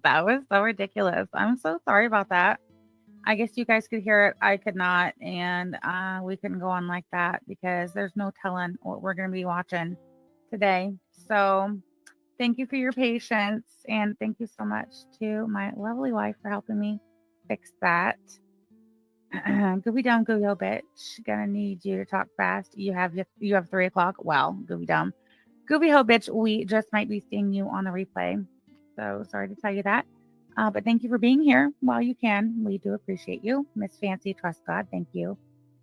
That was so ridiculous. I'm so sorry about that. I guess you guys could hear it. I could not. And we couldn't go on like that because there's no telling what we're going to be watching today. So thank you for your patience. And thank you so much to my lovely wife for helping me fix that. Gooby dumb, gooby ho bitch. Gonna need you to talk fast. You have 3 o'clock. Well, gooby dumb. Gooby ho bitch, we just might be seeing you on the replay. So sorry to tell you that. But thank you for being here while you can. We do appreciate you. Miss Fancy Trust God, thank you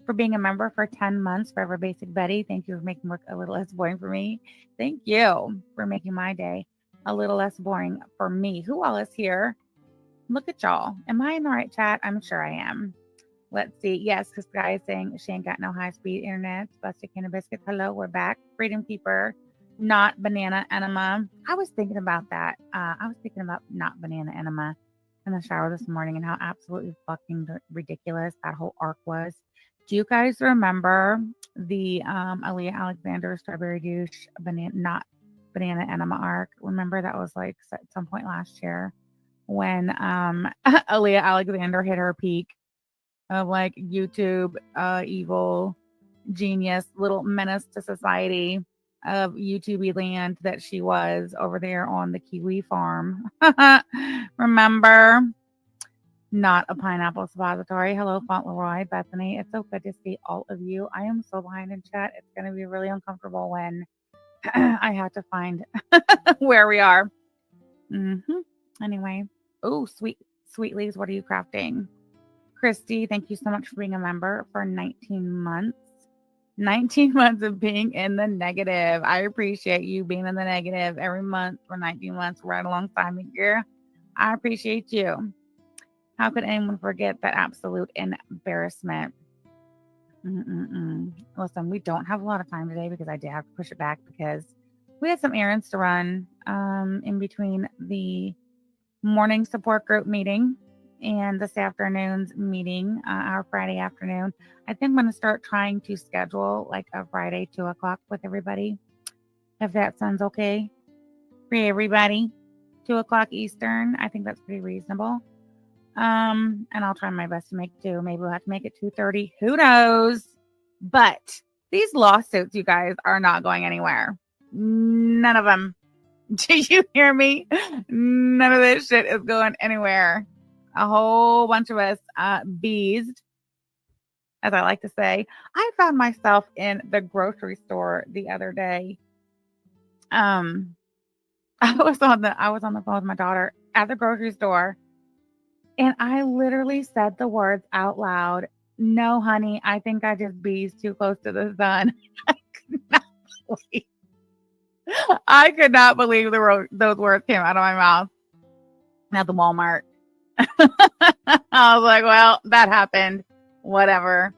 for being a member for 10 months. Forever Basic Betty, thank you for making work a little less boring for me. Thank you for making my day a little less boring for me. Who all is here? Look at y'all. Am I in the right chat? I'm sure I am. Let's see. Yes, this guy is saying she ain't got no high-speed internet. Busted Can of Biscuits. Hello, we're back. Freedom Keeper, not banana enema. I was thinking about that. I was thinking about not banana enema in the shower this morning and how absolutely fucking ridiculous that whole arc was. Do you guys remember the Aaliyah Alexander Strawberry Douche not banana enema arc? Remember that was like at some point last year when Aaliyah Alexander hit her peak of like YouTube evil genius, little menace to society of YouTube land that she was over there on the kiwi farm. Remember? Not a pineapple suppository. Hello, Fauntleroy, Bethany. It's so good to see all of you. I am so behind in chat. It's going to be really uncomfortable when I have to find where we are. Anyway. Oh, sweet leaves. What are you crafting? Christy, thank you so much for being a member for 19 months. 19 months of being in the negative. I appreciate you being in the negative every month for 19 months, right alongside me, girl. I appreciate you. How could anyone forget that absolute embarrassment? Listen, we don't have a lot of time today because I did have to push it back because we had some errands to run in between the morning support group meeting and this afternoon's meeting, our Friday afternoon. I think I'm going to start trying to schedule like a Friday 2 o'clock with everybody. If that sounds okay for everybody. 2 o'clock Eastern. I think that's pretty reasonable. And I'll try my best to make 2. Maybe we'll have to make it 2:30. Who knows? But these lawsuits, you guys, are not going anywhere. None of them. Do you hear me? None of this shit is going anywhere. A whole bunch of us beezed, as I like to say. I found myself in the grocery store the other day. I was on the phone with my daughter at the grocery store, and I literally said the words out loud. No, honey, I think I just beezed too close to the sun. I could not believe those words came out of my mouth at the Walmart. I was like, well, that happened. Whatever.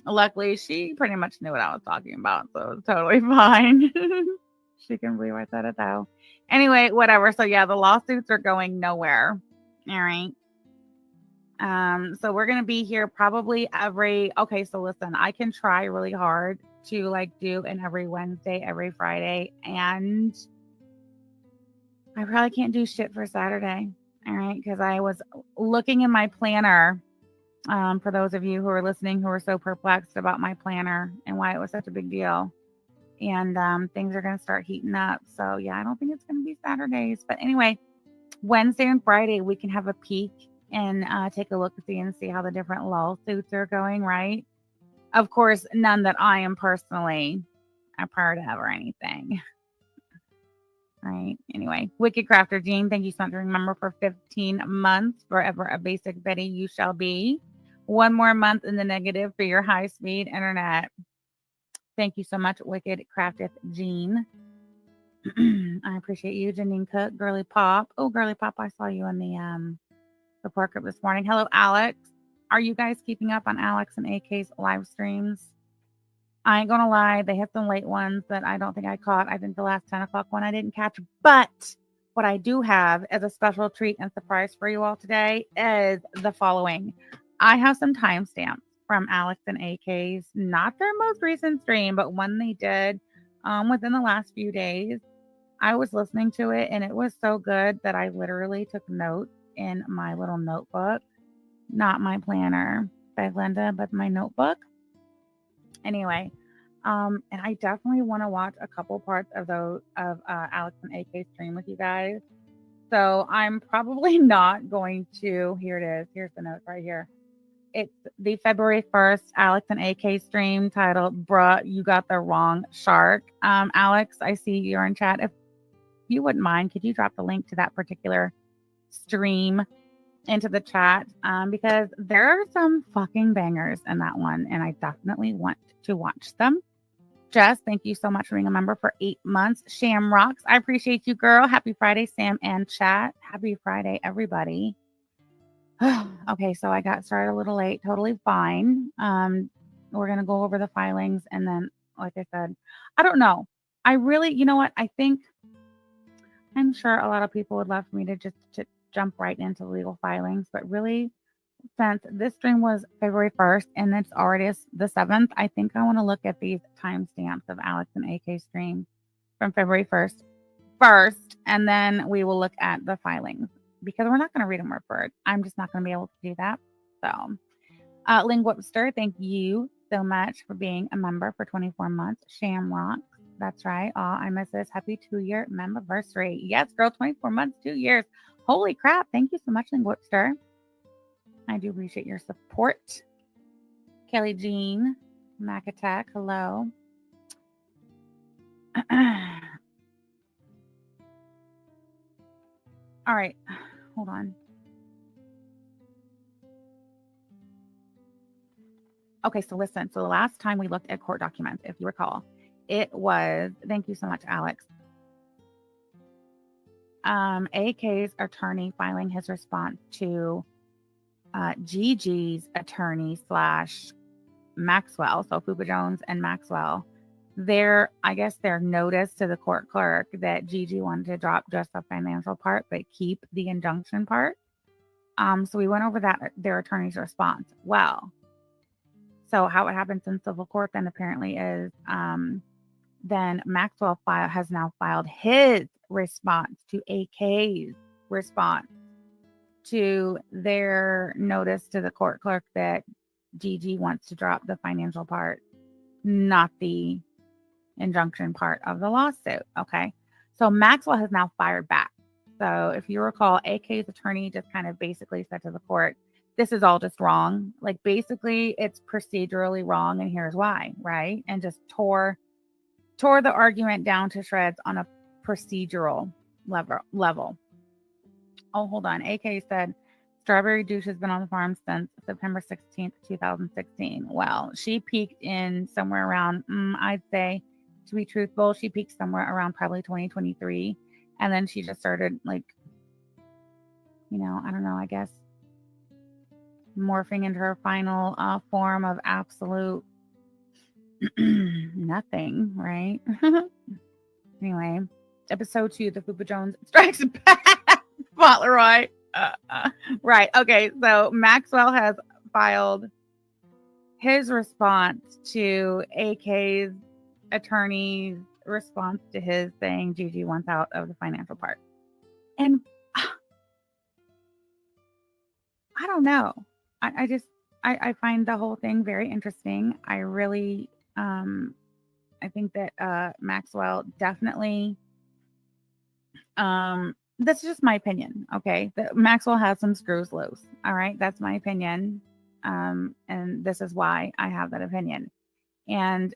Luckily, she pretty much knew what I was talking about, so it was totally fine. She can believe I said it, though. Anyway, whatever. So, yeah, the lawsuits are going nowhere. All right. So we're going to be here probably okay, so listen, I can try really hard to like do an every Wednesday, every Friday, and I probably can't do shit for Saturday. All right, because I was looking in my planner. For those of you who are listening who are so perplexed about my planner and why it was such a big deal. And things are going to start heating up. So, yeah, I don't think it's going to be Saturdays. But anyway, Wednesday and Friday, we can have a peek and take a look and see how the different lawsuits are going, right? Of course, none that I am personally a part of or anything. Right. Anyway, Wicked Crafter Jean, thank you so much for remember for 15 months. Forever a basic Betty you shall be. 1 more month in the negative for your high-speed internet. Thank you so much, Wicked Crafted Jean. I appreciate you, Janine Cook, Girly Pop. Oh, Girly Pop, I saw you in the support group this morning. Hello, Alex. Are you guys keeping up on Alex and AK's live streams? I ain't gonna lie, they had some late ones that I don't think I caught. I think the last 10 o'clock one I didn't catch. But what I do have as a special treat and surprise for you all today is the following. I have some timestamps from Alex and AK's, not their most recent stream, but one they did within the last few days. I was listening to it and it was so good that I literally took notes in my little notebook, not my planner by Linda, but my notebook. Anyway, and I definitely want to watch a couple parts of those of Alex and AK stream with you guys. So I'm probably not going to. Here it is. Here's the note right here. It's the February 1st Alex and AK stream titled "Bruh, You Got the Wrong Shark." Alex, I see you're in chat. If you wouldn't mind, could you drop the link to that particular stream into the chat? Because there are some fucking bangers in that one, and I definitely want to watch them. Jess, thank you so much for being a member for 8 months. Shamrocks, I appreciate you, girl. Happy Friday, Sam and chat. Happy Friday, everybody. Okay, so I got started a little late. Totally fine. We're gonna go over the filings, and then, like I said, I don't know. I really, you know what? I'm sure a lot of people would love for me to just to jump right into legal filings, but really, since this stream was February 1st and it's already the 7th, I think I want to look at these timestamps of Alex and AK stream from February 1st first, and then we will look at the filings because we're not going to read them word for word. I'm just not going to be able to do that. So, Ling Webster, thank you so much for being a member for 24 months. Shamrock, that's right. I miss this. Happy 2-year memberversary. Yes, girl, 24 months, 2 years. Holy crap. Thank you so much, Ling Webster. I do appreciate your support. Kelly Jean, Mac Attack, hello. All right, hold on. Okay, so listen. So the last time we looked at court documents, if you recall, it was, thank you so much, Alex. AK's attorney filing his response to Gigi's attorney / Maxwell, so Fupa Jones and Maxwell, their notice to the court clerk that Gigi wanted to drop just the financial part but keep the injunction part. So we went over their attorney's response. Well, so how it happens in civil court then apparently is then Maxwell has now filed his response to AK's response to their notice to the court clerk that Gigi wants to drop the financial part, not the injunction part of the lawsuit. Okay. So Maxwell has now fired back. So if you recall, AK's attorney just kind of basically said to the court, this is all just wrong. Like basically it's procedurally wrong and here's why, right? And just tore the argument down to shreds on a procedural level. Oh, hold on. AK said Strawberry Douche has been on the farm since September 16th, 2016. Well, she peaked in somewhere around, I'd say, to be truthful, she peaked somewhere around probably 2023. And then she just started I don't know, I guess, morphing into her final form of absolute nothing, right? Anyway, episode 2, the Fupa Jones strikes back. Fauntleroy. Right. Okay. So Maxwell has filed his response to AK's attorney's response to his saying Gigi wants out of the financial part. And I don't know. I find the whole thing very interesting. I really, I think that Maxwell definitely, that's just my opinion. Okay. That Maxwell has some screws loose. All right. That's my opinion. And this is why I have that opinion. And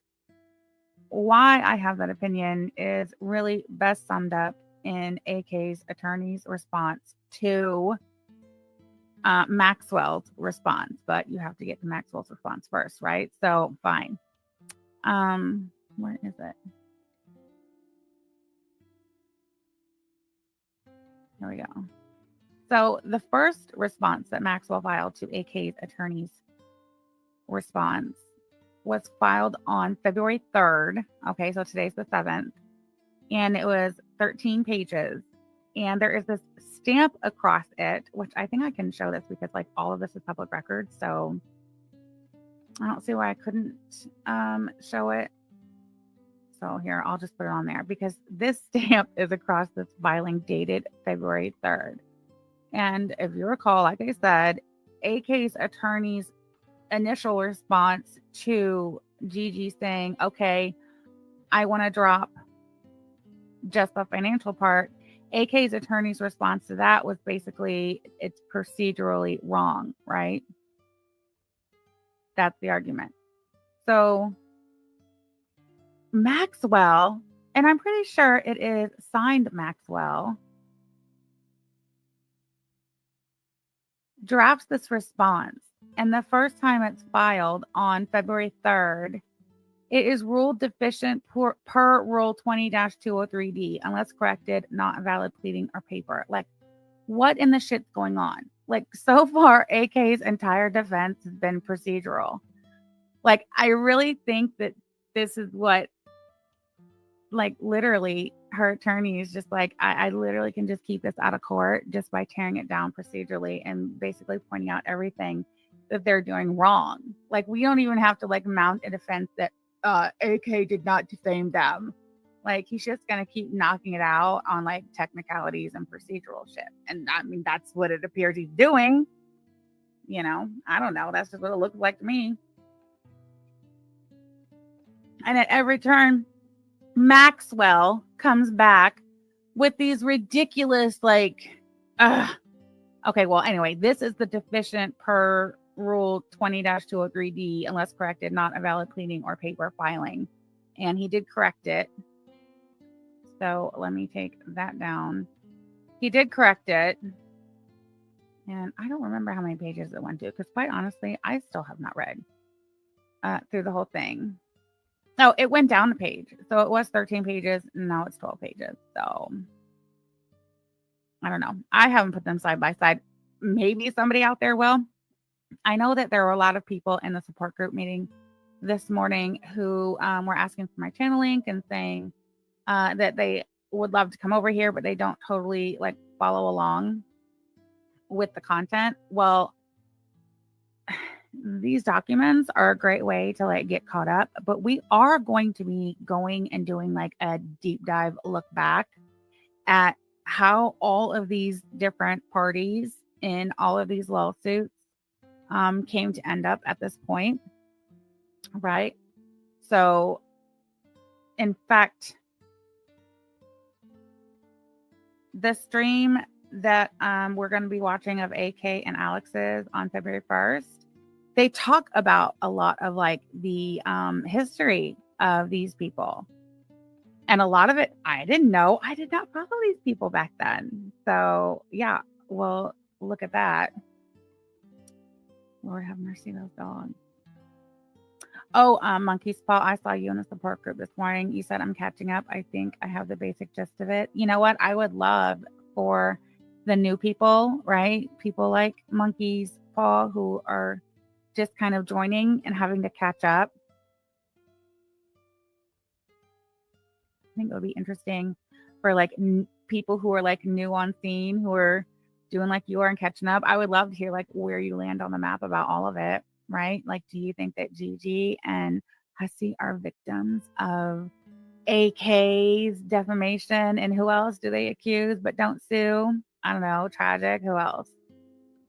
why I have that opinion is really best summed up in AK's attorney's response to Maxwell's response, but you have to get to Maxwell's response first, right? So fine. Where is it? Here we go. So the first response that Maxwell filed to AK's attorney's response was filed on February 3rd. Okay, so today's the 7th. And it was 13 pages. And there is this stamp across it, which I think I can show this because like all of this is public record. So I don't see why I couldn't show it. So here, I'll just put it on there because this stamp is across this filing dated February 3rd. And if you recall, like I said, AK's attorney's initial response to Gigi saying, okay, I want to drop just the financial part. AK's attorney's response to that was basically it's procedurally wrong, right? That's the argument. So Maxwell, and I'm pretty sure it is signed Maxwell, drafts this response. And the first time it's filed on February 3rd, it is ruled deficient per Rule 20-203D, unless corrected, not a valid pleading or paper. Like, what in the shit's going on? Like, so far, AK's entire defense has been procedural. Like, I really think that this is what, like, literally her attorney is just like, I literally can just keep this out of court just by tearing it down procedurally and basically pointing out everything that they're doing wrong. Like, we don't even have to, like, mount a defense that AK did not defame them. Like, he's just gonna keep knocking it out on like technicalities and procedural shit. And I mean, that's what it appears he's doing. You know, I don't know. That's just what it looks like to me. And at every turn, Maxwell comes back with these ridiculous, like, okay, well, anyway, this is the deficient per Rule 20-203D, unless corrected, not a valid pleading or paper filing. And he did correct it. So let me take that down. He did correct it. And I don't remember how many pages it went to, because quite honestly, I still have not read through the whole thing. No, it went down a page. So it was 13 pages. Now it's 12 pages. So I don't know. I haven't put them side by side. Maybe somebody out there will. I know that there were a lot of people in the support group meeting this morning who were asking for my channel link and saying that they would love to come over here, but they don't totally like follow along with the content. Well, these documents are a great way to like get caught up, but we are going to be going and doing like a deep dive look back at how all of these different parties in all of these lawsuits came to end up at this point, right? So, in fact, the stream that we're going to be watching of AK and Alex's on February 1st, they talk about a lot of like the history of these people. And a lot of it, I didn't know. I did not follow these people back then. So, yeah, well, look at that. Lord have mercy, those dogs. Oh, Monkey's Paw, I saw you in the support group this morning. You said I'm catching up. I think I have the basic gist of it. You know what? I would love for the new people, right? People like Monkey's Paw who are just kind of joining and having to catch up. I think it would be interesting for like people who are like new on scene, who are doing like you are and catching up. I would love to hear like where you land on the map about all of it, right? Like, do you think that Gigi and Hussey are victims of AK's defamation? And who else do they accuse but don't sue? I don't know. Tragic. Who else?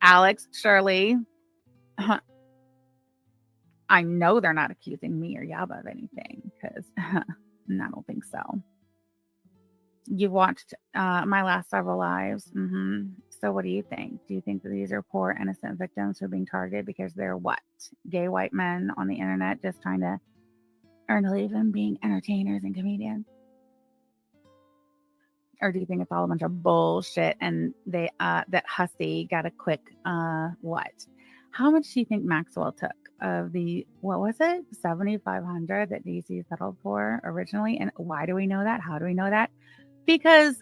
Alex, Shirley. I know they're not accusing me or Yaba of anything, because I don't think so. You've watched my last several lives. So what do you think? Do you think that these are poor, innocent victims who are being targeted because they're what? Gay white men on the internet just trying to earn a living being entertainers and comedians? Or do you think it's all a bunch of bullshit and they that Hussey got a quick what? How much do you think Maxwell took of the, what was it, 7,500 that DC settled for originally? And why do we know that? How do we know that? Because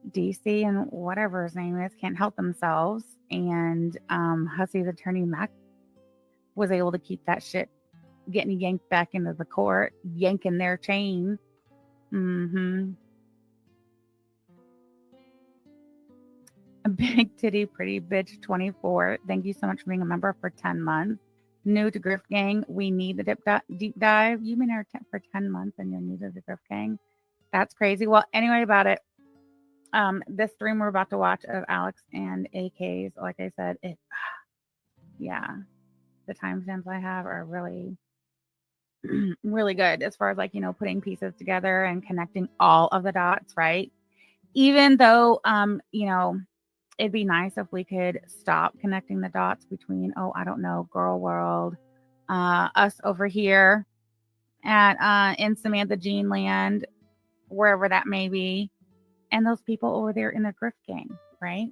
DC and whatever his name is can't help themselves. And Hussey's attorney, Mac, was able to keep that shit getting yanked back into the court, yanking their chain. A big titty pretty bitch 24. Thank you so much for being a member for 10 months. New to Grift Gang, we need the deep dive. You've been here for 10 months and you're new to the Grift Gang. That's crazy. Well, anyway, about it. This stream we're about to watch of Alex and AK's, like I said, yeah, the timestamps I have are really, really good as far as like, putting pieces together and connecting all of the dots, right? Even though, it'd be nice if we could stop connecting the dots between, oh, I don't know, Girl World, us over here at in Samantha Jean Land, wherever that may be, and those people over there in the Grift Gang, right?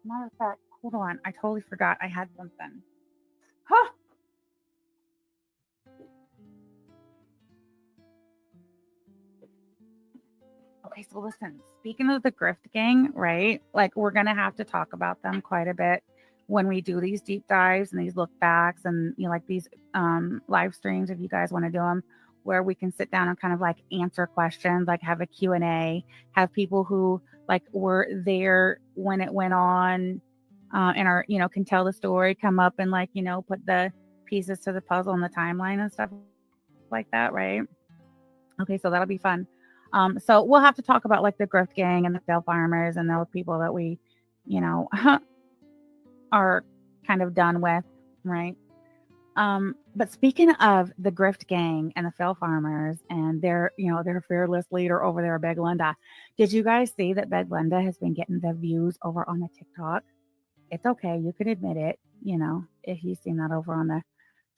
Matter of fact, hold on, I totally forgot I had something. Huh. Okay, so listen, speaking of the Grift Gang, right? Like, we're going to have to talk about them quite a bit when we do these deep dives and these look backs and, like these live streams, if you guys want to do them, where we can sit down and kind of like answer questions, like have a Q&A, have people who like were there when it went on and are, can tell the story, come up and like, put the pieces to the puzzle and the timeline and stuff like that, right? Okay, so that'll be fun. So we'll have to talk about like the Grift Gang and the fail farmers and those people that we, are kind of done with, right? But speaking of the Grift Gang and the fail farmers and their fearless leader over there, Beg Linda, did you guys see that Beg Linda has been getting the views over on the TikTok? It's okay, you can admit it, if you've seen that over on the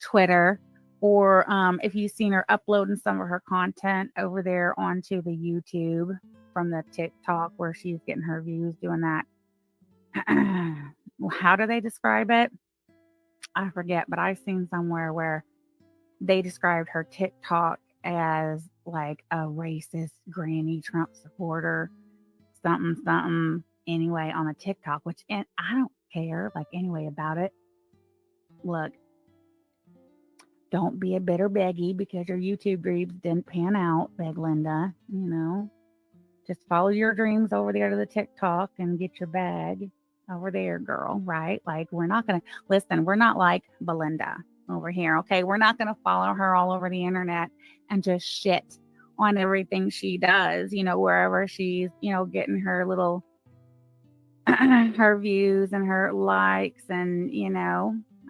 Twitter, or if you've seen her uploading some of her content over there onto the YouTube from the TikTok where she's getting her views doing that. How do they describe it? I forget, but I've seen somewhere where they described her TikTok as like a racist granny Trump supporter, something anyway on a TikTok, and I don't care like anyway about it. Look, don't be a bitter beggy because your YouTube dreams didn't pan out, Beg Linda. Just follow your dreams over there to the TikTok and get your bag over there, girl, right? Like, we're not going to listen. We're not like Belinda over here, okay? We're not going to follow her all over the internet and just shit on everything she does, wherever she's, getting her little, her views and her likes and,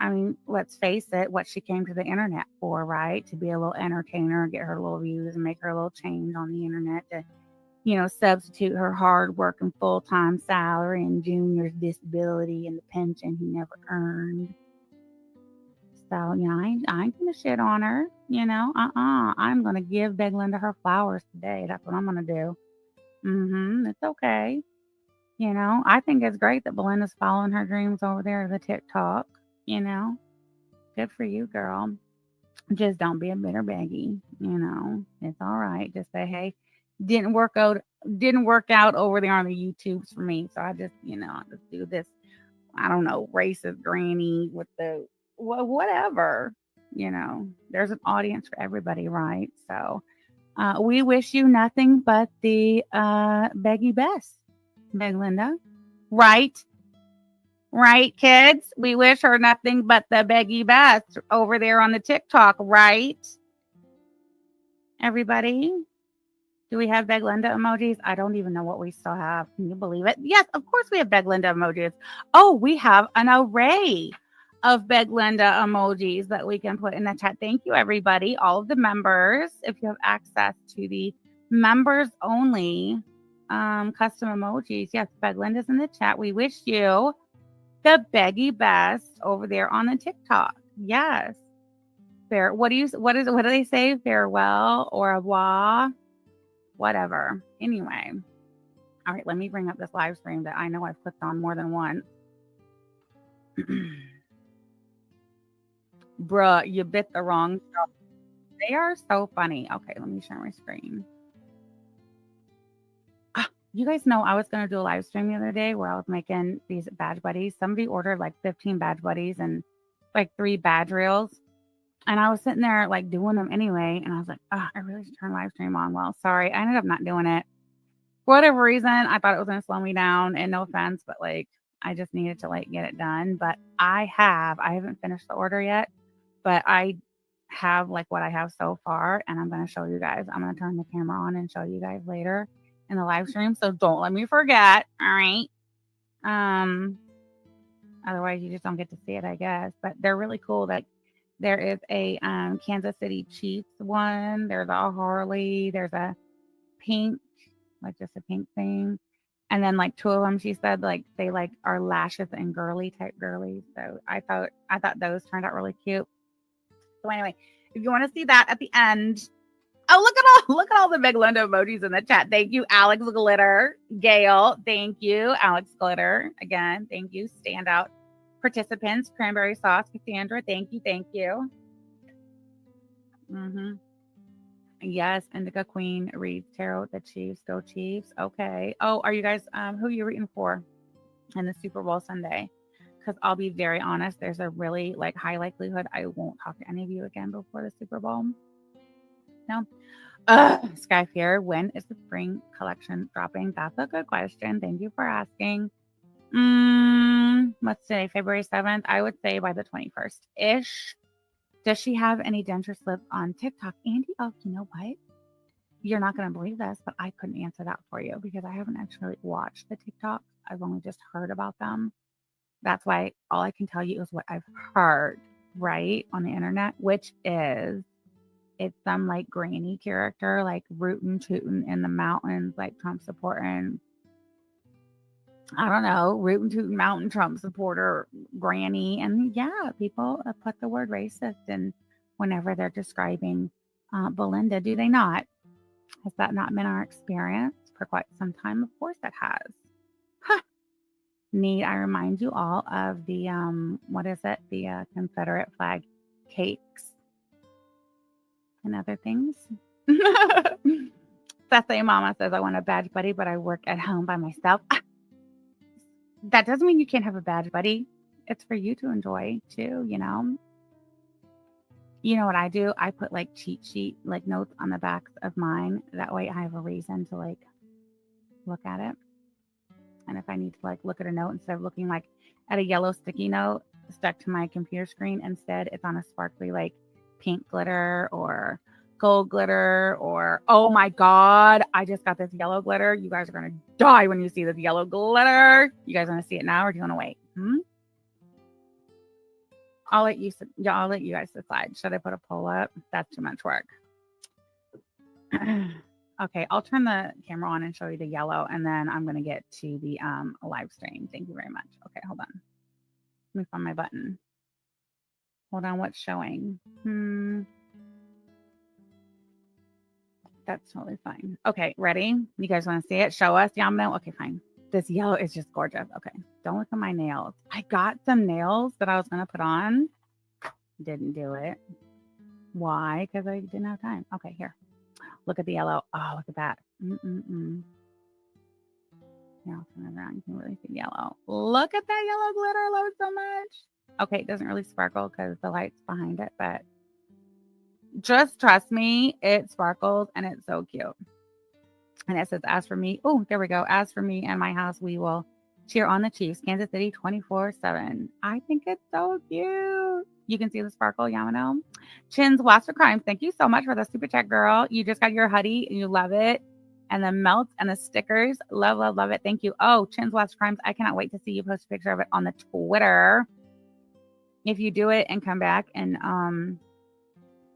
I mean, let's face it, what she came to the internet for, right? To be a little entertainer, get her little views and make her a little change on the internet to, substitute her hard work and full-time salary and Junior's disability and the pension he never earned. So, I ain't gonna shit on her, I'm gonna give Beg Linda her flowers today. That's what I'm gonna do. It's okay. I think it's great that Belinda's following her dreams over there to the TikTok. Good for you, girl. Just don't be a bitter beggy. It's all right. Just say, hey, didn't work out over there on the YouTubes for me. So I just, I just do this, I don't know, racist granny with the whatever. There's an audience for everybody, right? So we wish you nothing but the beggy best, Beg Linda. Right? Right, kids? We wish her nothing but the beggy best over there on the TikTok, right? Everybody? Do we have Beg Linda emojis? I don't even know what we still have. Can you believe it? Yes, of course we have Beg Linda emojis. Oh, we have an array of Beg Linda emojis that we can put in the chat. Thank you, everybody. All of the members, if you have access to the members only custom emojis. Yes, Beg Linda's in the chat. We wish you the beggy best over there on the TikTok. Yes. What do they say? Farewell or au revoir? Whatever. Anyway. All right, let me bring up this live stream that I know I've clicked on more than once. Bruh, you bit the wrong stuff. They are so funny. Okay, let me share my screen. You guys know I was going to do a live stream the other day where I was making these badge buddies. Somebody ordered like 15 badge buddies and like 3 badge reels. And I was sitting there like doing them anyway. And I was like, oh, I really should turn live stream on. Well, sorry. I ended up not doing it. For whatever reason, I thought it was going to slow me down. And no offense, but like I just needed to like get it done. But I haven't finished the order yet. but I have like what I have so far, and I'm going to show you guys. I'm going to turn the camera on and show you guys later in the live stream. So don't let me forget. All right. Otherwise you just don't get to see it, I guess. But they're really cool. Like there is a Kansas City Chiefs one. There's a Harley. There's a pink, like just a pink thing. And then like two of them, she said like they like are lashes and girly type girlies. So I thought those turned out really cute. So anyway, if you want to see that at the end, oh look at all the big Linda emojis in the chat. Thank you, Alex Glitter, Gail. Thank you, Alex Glitter. Again, thank you, standout participants. Cranberry sauce, Cassandra. Thank you, thank you. Yes, Indica Queen reads tarot. The Chiefs, go Chiefs. Okay. Oh, are you guys who are you rooting for in the Super Bowl Sunday? Because I'll be very honest, there's a really like high likelihood I won't talk to any of you again before the Super Bowl. No. Sky Fear, when is the spring collection dropping? That's a good question. Thank you for asking. What's today? February 7th? I would say by the 21st-ish. Does she have any denture slips on TikTok? Andy, oh, you know what? You're not going to believe this, but I couldn't answer that for you because I haven't actually watched the TikTok. I've only just heard about them. That's why all I can tell you is what I've heard, right, on the internet, which is it's some like granny character, like rootin' tootin' in the mountains, like Trump supporting, I don't know, rootin' tootin' mountain Trump supporter granny. And yeah, people put the word racist in whenever they're describing Belinda, do they not? Has that not been our experience for quite some time? Of course it has. Huh. Need I remind you all of the, what is it? The Confederate flag cakes and other things. Sassy Mama says, I want a badge buddy, but I work at home by myself. That doesn't mean you can't have a badge buddy. It's for you to enjoy too, you know? You know what I do? I put like cheat sheet, like notes on the backs of mine. That way I have a reason to like look at it. And if I need to like look at a note instead of looking like at a yellow sticky note stuck to my computer screen, instead it's on a sparkly like pink glitter or gold glitter or, oh my God, I just got this yellow glitter. You guys are going to die when you see this yellow glitter. You guys want to see it now or do you want to wait? I'll let you guys decide. Should I put a poll up? That's too much work. Okay, I'll turn the camera on and show you the yellow, and then I'm going to get to the live stream. Thank you very much. Okay, hold on. Let me find my button. Hold on, what's showing? That's totally fine. Okay, ready? You guys want to see it? Show us, Yamno? Okay, fine. This yellow is just gorgeous. Okay, don't look at my nails. I got some nails that I was going to put on. Didn't do it. Why? Because I didn't have time. Okay, here. Look at the yellow. Oh, look at that. Yeah, I'll turn it around. You can really see the yellow. Look at that yellow glitter. I love it so much. Okay, it doesn't really sparkle because the light's behind it, but just trust me, it sparkles and it's so cute. And it says, as for me, oh, there we go. As for me and my house, we will cheer on the Chiefs. Kansas City 24/7. I think it's so cute. You can see the sparkle, Yamano. Chin's Watch for Crimes. Thank you so much for the super chat, girl. You just got your hoodie and you love it. And the melts and the stickers. Love, love, love it. Thank you. Oh, Chin's Watch for Crimes. I cannot wait to see you post a picture of it on the Twitter. If you do it and come back and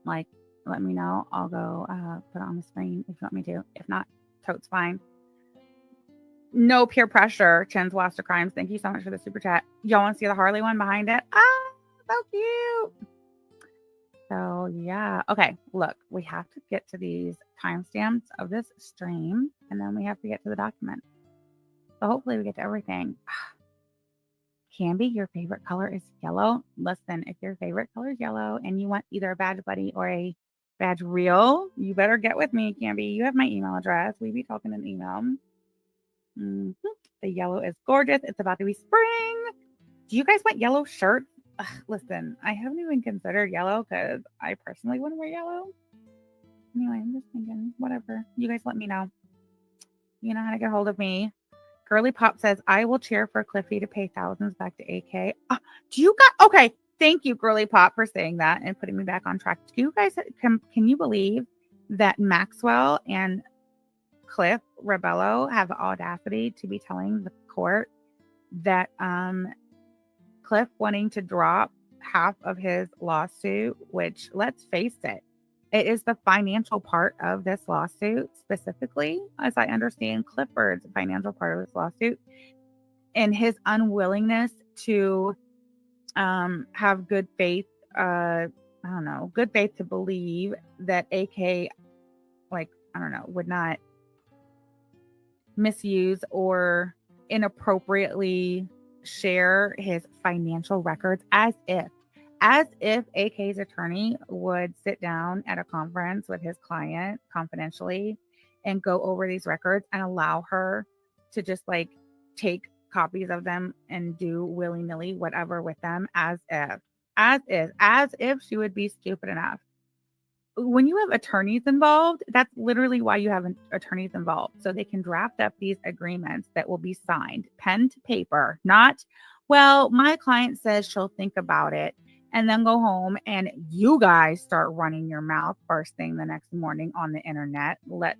like let me know. I'll go put it on the screen if you want me to. If not, totes fine. No peer pressure. Chin's Watch for Crimes. Thank you so much for the super chat. Y'all want to see the Harley one behind it? Ah, so cute. So yeah. Okay, look, we have to get to these timestamps of this stream, and then we have to get to the document. So hopefully we get to everything. Canby, your favorite color is yellow. Listen, if your favorite color is yellow and you want either a badge buddy or a badge reel, you better get with me, Canby. You have my email address. We be talking in email. The yellow is gorgeous. It's about to be spring. Do you guys want yellow shirts? Listen, I haven't even considered yellow because I personally want to wear yellow. Anyway, I'm just thinking, whatever. You guys let me know. You know how to get hold of me. Girly Pop says, I will cheer for Cliffy to pay thousands back to AK. Do you got, okay. Thank you, Girly Pop, for saying that and putting me back on track. Do you guys can you believe that Maxwell and Cliff Rebello have the audacity to be telling the court that Cliff wanting to drop half of his lawsuit, which, let's face it, it is the financial part of this lawsuit specifically, as I understand Clifford's financial part of this lawsuit, and his unwillingness to have good faith, I don't know, good faith to believe that AK, like, I don't know, would not misuse or inappropriately share his financial records, as if AK's attorney would sit down at a conference with his client confidentially and go over these records and allow her to just like take copies of them and do willy-nilly whatever with them, as if she would be stupid enough. When you have attorneys involved, that's literally why you have attorneys involved, so they can draft up these agreements that will be signed, pen to paper, not, well, my client says she'll think about it, and then go home and you guys start running your mouth first thing the next morning on the internet. Let's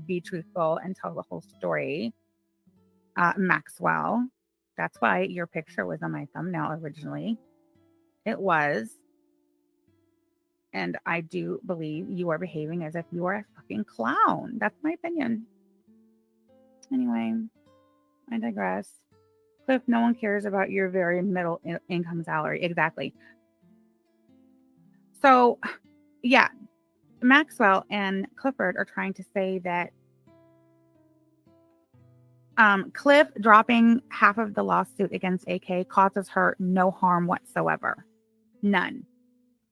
be truthful and tell the whole story. Maxwell, that's why your picture was on my thumbnail originally. It was. And I do believe you are behaving as if you are a fucking clown. That's my opinion. Anyway, I digress. Cliff, no one cares about your very middle income salary. Exactly. So, yeah, Maxwell and Clifford are trying to say that Cliff dropping half of the lawsuit against AK causes her no harm whatsoever. None.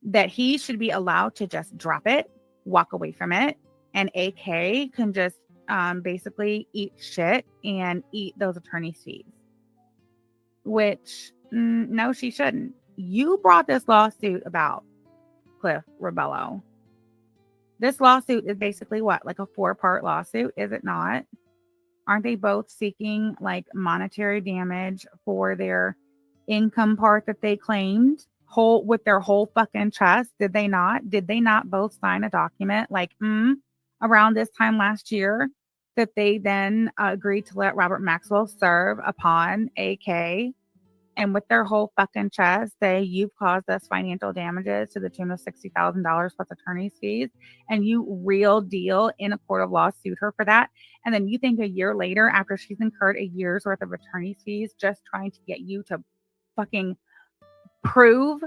That he should be allowed to just drop it, walk away from it, and AK can just basically eat shit and eat those attorney's fees. Which, no, she shouldn't. You brought this lawsuit about, Cliff Rebello. This lawsuit is basically what? Like a 4-part lawsuit, is it not? Aren't they both seeking like monetary damage for their income part that they claimed whole with their whole fucking chest? Did they not? Did they not both sign a document like around this time last year that they then agreed to let Robert Maxwell serve upon AK? And with their whole fucking chest, say, you've caused us financial damages to the tune of $60,000 plus attorney's fees, and you real deal in a court of law sued her for that. And then you think a year later, after she's incurred a year's worth of attorney's fees, just trying to get you to fucking prove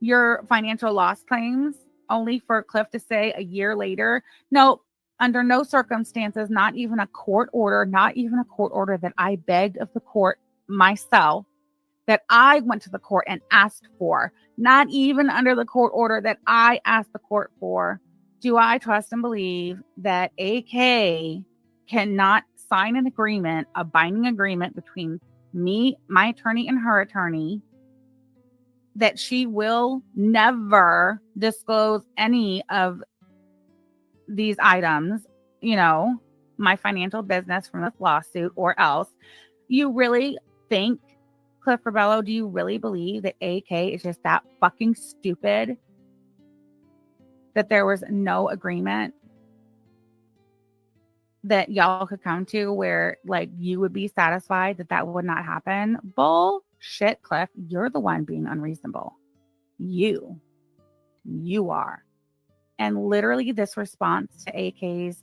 your financial loss claims, only for Cliff to say a year later, no, under no circumstances, not even a court order that I begged of the court myself, that I went to the court and asked for, not even under the court order that I asked the court for, do I trust and believe that AK cannot sign an agreement, a binding agreement between me, my attorney, and her attorney, that she will never disclose any of these items, my financial business from this lawsuit or else? You really think, Cliff Rebello, do you really believe that AK is just that fucking stupid that there was no agreement that y'all could come to where like you would be satisfied that would not happen? Bullshit, Cliff. You're the one being unreasonable. You are. And literally this response to AK's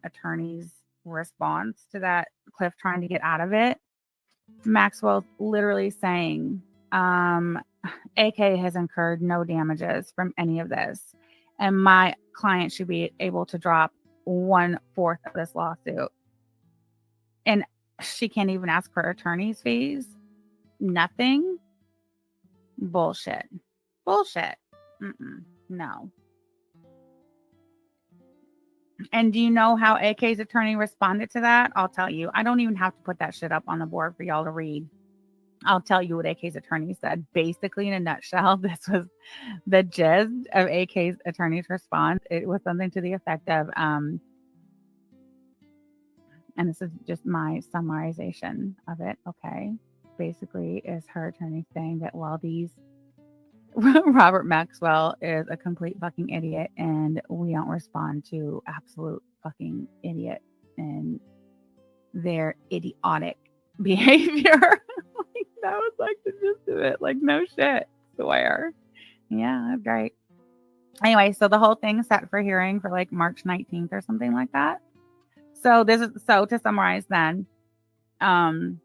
attorney's response to that, Cliff trying to get out of it, Maxwell literally saying, AK has incurred no damages from any of this, and my client should be able to drop 1/4 of this lawsuit. And she can't even ask for attorney's fees. Nothing. Bullshit. No. And do you know how AK's attorney responded to that? I'll tell you. I don't even have to put that shit up on the board for y'all to read. I'll tell you what AK's attorney said. Basically, in a nutshell, this was the gist of AK's attorney's response. It was something to the effect of, and this is just my summarization of it, okay? Basically, is her attorney saying that, well, these Robert Maxwell is a complete fucking idiot, and we don't respond to absolute fucking idiot and their idiotic behavior. Like, that was like the gist of it. Like, no shit. Swear. Yeah, that's great. Anyway, so the whole thing's set for hearing for like March 19th or something like that. So to summarize then, um,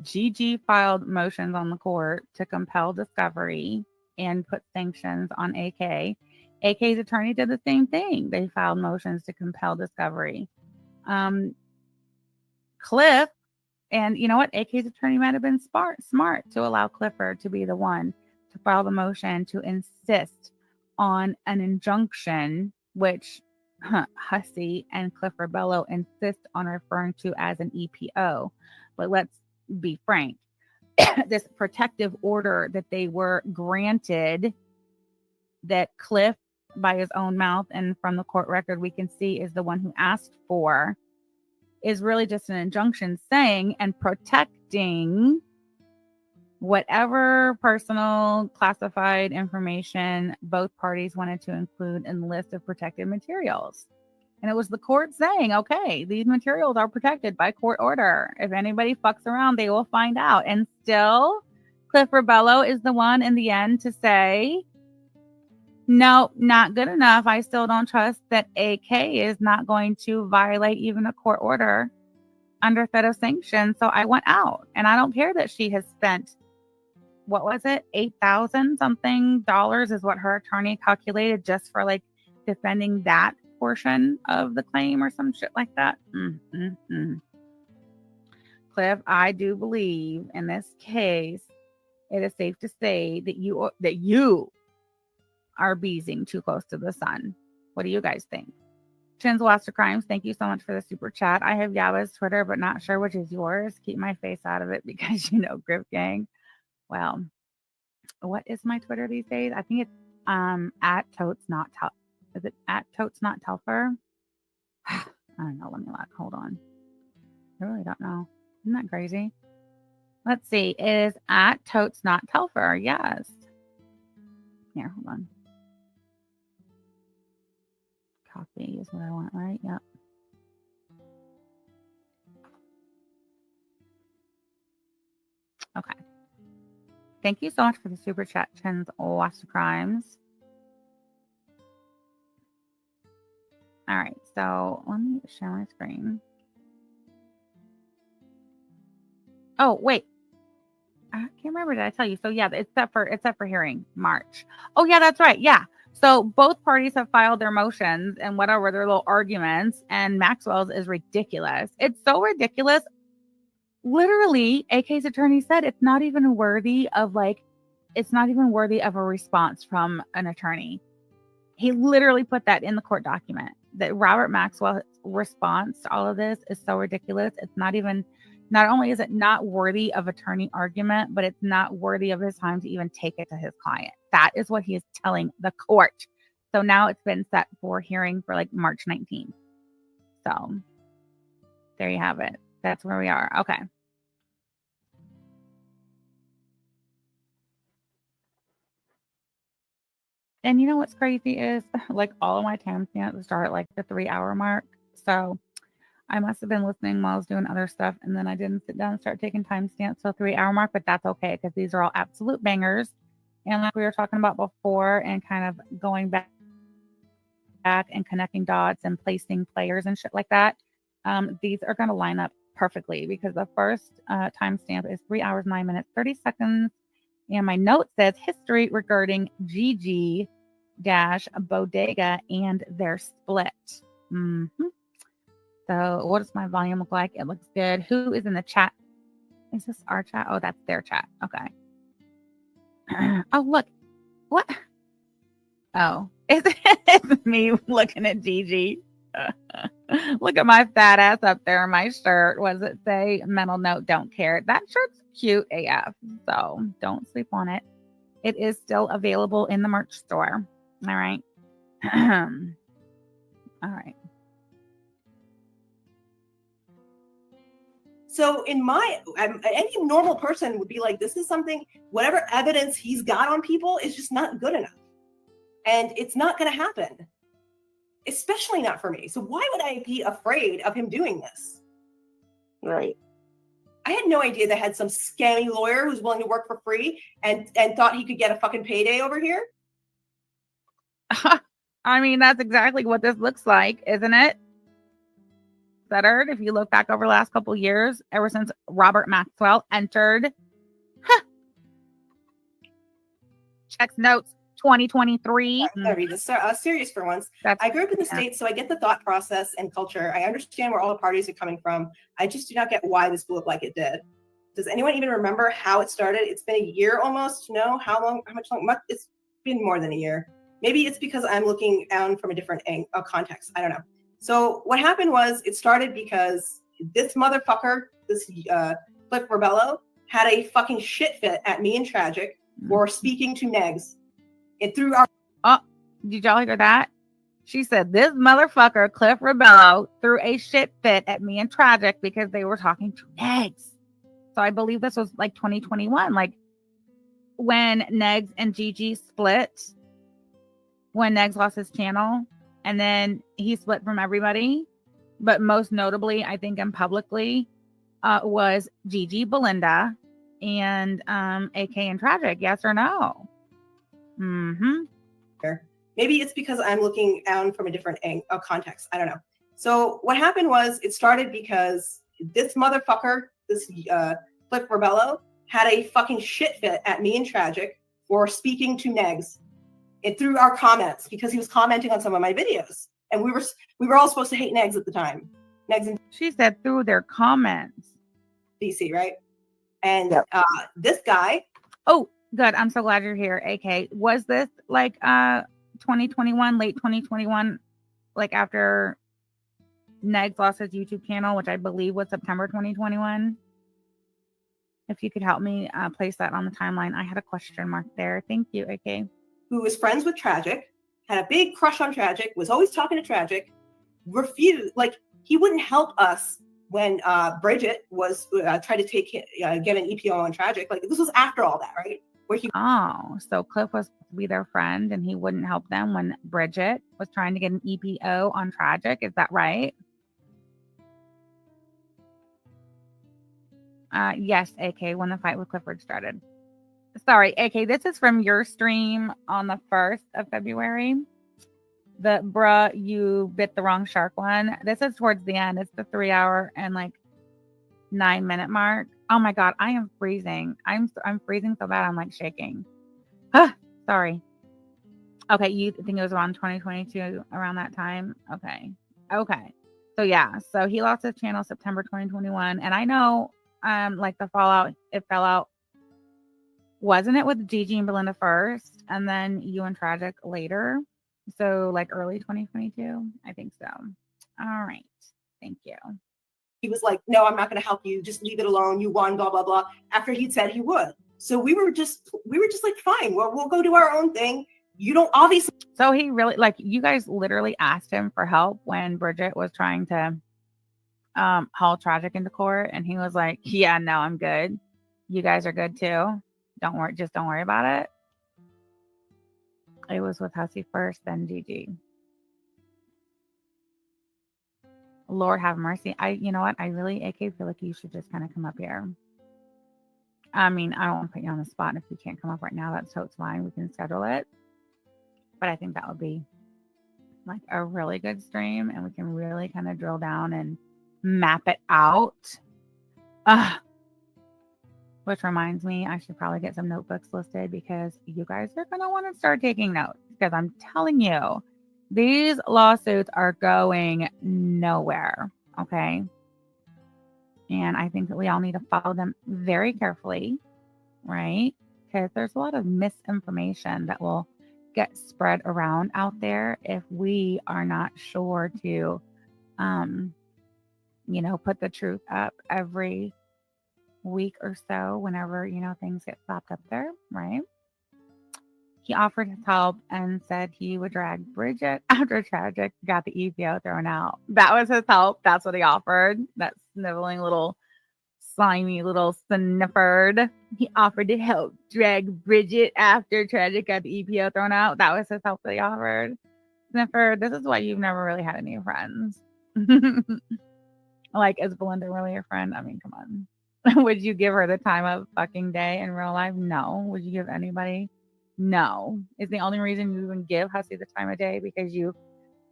Gigi filed motions on the court to compel discovery and put sanctions on AK. AK's attorney did the same thing. They filed motions to compel discovery. Cliff, and you know what? AK's attorney might have been smart to allow Clifford to be the one to file the motion to insist on an injunction, which Hussey and Clifford Bello insist on referring to as an EPO. But let's be frank, this protective order that they were granted, that Cliff, by his own mouth and from the court record, we can see is the one who asked for, is really just an injunction saying and protecting whatever personal classified information both parties wanted to include in the list of protected materials. And it was the court saying, okay, these materials are protected by court order. If anybody fucks around, they will find out. And still, Clifford Bello is the one in the end to say, no, not good enough. I still don't trust that AK is not going to violate even a court order under threat of sanction. So I went out, and I don't care that she has spent, what was it? $8,000 something dollars is what her attorney calculated just for like defending that portion of the claim or some shit like that. Cliff, I do believe in this case, it is safe to say that you are beezing too close to the sun. What do you guys think? Chins Watcher Crimes, thank you so much for the super chat. I have Yaba's Twitter, but not sure which is yours. Keep my face out of it because you know, Grip Gang. Well, what is my Twitter these days? I think it's at Totes Not Telfer. Is it at Totes Not Telfer? I don't know. Let me look. Hold on. I really don't know. Isn't that crazy? Let's see. It is at Totes Not Telfer. Yes. Here, hold on. Copy is what I want, right? Yep. Okay. Thank you so much for the super chat, Chins Watcher Crimes. All right, so let me share my screen. Oh, wait. I can't remember. Did I tell you? So yeah, it's set for hearing March. Oh yeah, that's right. Yeah. So both parties have filed their motions and whatever their little arguments, and Maxwell's is ridiculous. It's so ridiculous. Literally, AK's attorney said it's not even worthy of a response from an attorney. He literally put that in the court document, that Robert Maxwell's response to all of this is so ridiculous. It's not only is it not worthy of attorney argument, but it's not worthy of his time to even take it to his client. That is what he is telling the court. So now it's been set for hearing for like March 19th. So there you have it. That's where we are. Okay. And you know what's crazy is like all of my timestamps start at like the 3-hour mark. So I must have been listening while I was doing other stuff, and then I didn't sit down and start taking timestamps till 3-hour mark, but that's okay because these are all absolute bangers. And like we were talking about before, and kind of going back and connecting dots and placing players and shit like that, these are going to line up perfectly because the first timestamp is 3 hours, 9 minutes, 30 seconds. And my note says history regarding Gigi Bodega and their split. Mm-hmm. So what does my volume look like? It looks good. Who is in the chat? Is this our chat? Oh, that's their chat. Okay. Oh, look. What? Oh, it's me looking at Gigi. Look at my fat ass up there in my shirt. What does it say? Mental note, don't care. That shirt's cute AF. So don't sleep on it. It is still available in the merch store. All right. All right. So any normal person would be like, this is something, whatever evidence he's got on people is just not good enough. And it's not going to happen, especially not for me. So why would I be afraid of him doing this? Right. I had no idea they had some scammy lawyer who's willing to work for free and thought he could get a fucking payday over here. I mean, that's exactly what this looks like, isn't it? Better if you look back over the last couple of years, ever since Robert Maxwell entered. Checks notes 2023. I'm gonna read this serious for once. I grew up in the States, so I get the thought process and culture. I understand where all the parties are coming from. I just do not get why this blew up like it did. Does anyone even remember how it started? It's been a year almost. No, how long? How much longer? It's been more than a year. Maybe it's because I'm looking down from a different context. I don't know. So what happened was it started because this motherfucker, this Cliff Rebello, had a fucking shit fit at me and Tragic for speaking to Negs. It threw our... Oh, did y'all hear that? She said this motherfucker, Cliff Rebello, threw a shit fit at me and Tragic because they were talking to Negs. So I believe this was like 2021, like when Negs and Gigi split, when Negs lost his channel. And then he split from everybody. But most notably, I think, and publicly, was Gigi, Belinda, and AK and Tragic. Yes or no? Mm-hmm. Maybe it's because I'm looking down from a different context. I don't know. So what happened was it started because this motherfucker, this Cliff Rebello, had a fucking shit fit at me and Tragic for speaking to Negs. It threw our comments because he was commenting on some of my videos, and we were all supposed to hate Negs at the time. Negs and she said through their comments. DC, right? And this guy. Oh, good. I'm so glad you're here, AK. Was this like 2021, late 2021, like after Negs lost his YouTube channel, which I believe was September 2021? If you could help me place that on the timeline. I had a question mark there. Thank you, AK. Who was friends with Tragic, had a big crush on Tragic, was always talking to Tragic, refused, like he wouldn't help us when Bridget was trying to get an EPO on Tragic. Like this was after all that, right? So Cliff was to be their friend and he wouldn't help them when Bridget was trying to get an EPO on Tragic. Is that right? Yes, AK, when the fight with Clifford started. Sorry, AK, this is from your stream on the 1st of February. The bruh, you bit the wrong shark one. This is towards the end. It's the 3 hour and like 9 minute mark. Oh my God, I am freezing. I'm freezing so bad. I'm like shaking. Sorry. Okay, you think it was around 2022, around that time? Okay. So yeah, so he lost his channel September 2021, and I know, like the fallout, it fell out. Wasn't it with Gigi and Belinda first, and then you and Tragic later? So like early 2022, I think so. All right, thank you. He was like, no, I'm not going to help you. Just leave it alone. You won, blah, blah, blah. After he'd said he would. So we were just like, fine, we'll go do our own thing. You don't obviously. So he really, like, you guys literally asked him for help when Bridget was trying to haul Tragic into court. And he was like, yeah, no, I'm good. You guys are good too. Don't worry about it. It was with Hussey first, then Gigi. Lord have mercy. You know what? I really, AK, feel like you should just kind of come up here. I mean, I don't want to put you on the spot. If you can't come up right now, that's totally fine. We can schedule it. But I think that would be like a really good stream, and we can really kind of drill down and map it out. Which reminds me, I should probably get some notebooks listed because you guys are going to want to start taking notes, because I'm telling you, these lawsuits are going nowhere. Okay. And I think that we all need to follow them very carefully, right? Because there's a lot of misinformation that will get spread around out there if we are not sure to, put the truth up every week or so whenever, things get slapped up there, right? He offered his help and said he would drag Bridget after Tragic got the EPO thrown out. That was his help. That's what he offered. That sniveling little slimy little snifford. He offered to help drag Bridget after Tragic got the EPO thrown out. That was his help that he offered. Sniffer, this is why you've never really had any friends. Like, is Belinda really your friend? I mean, come on. Would you give her the time of fucking day in real life? No. Would you give anybody? No. Is the only reason you even give Hussey the time of day because you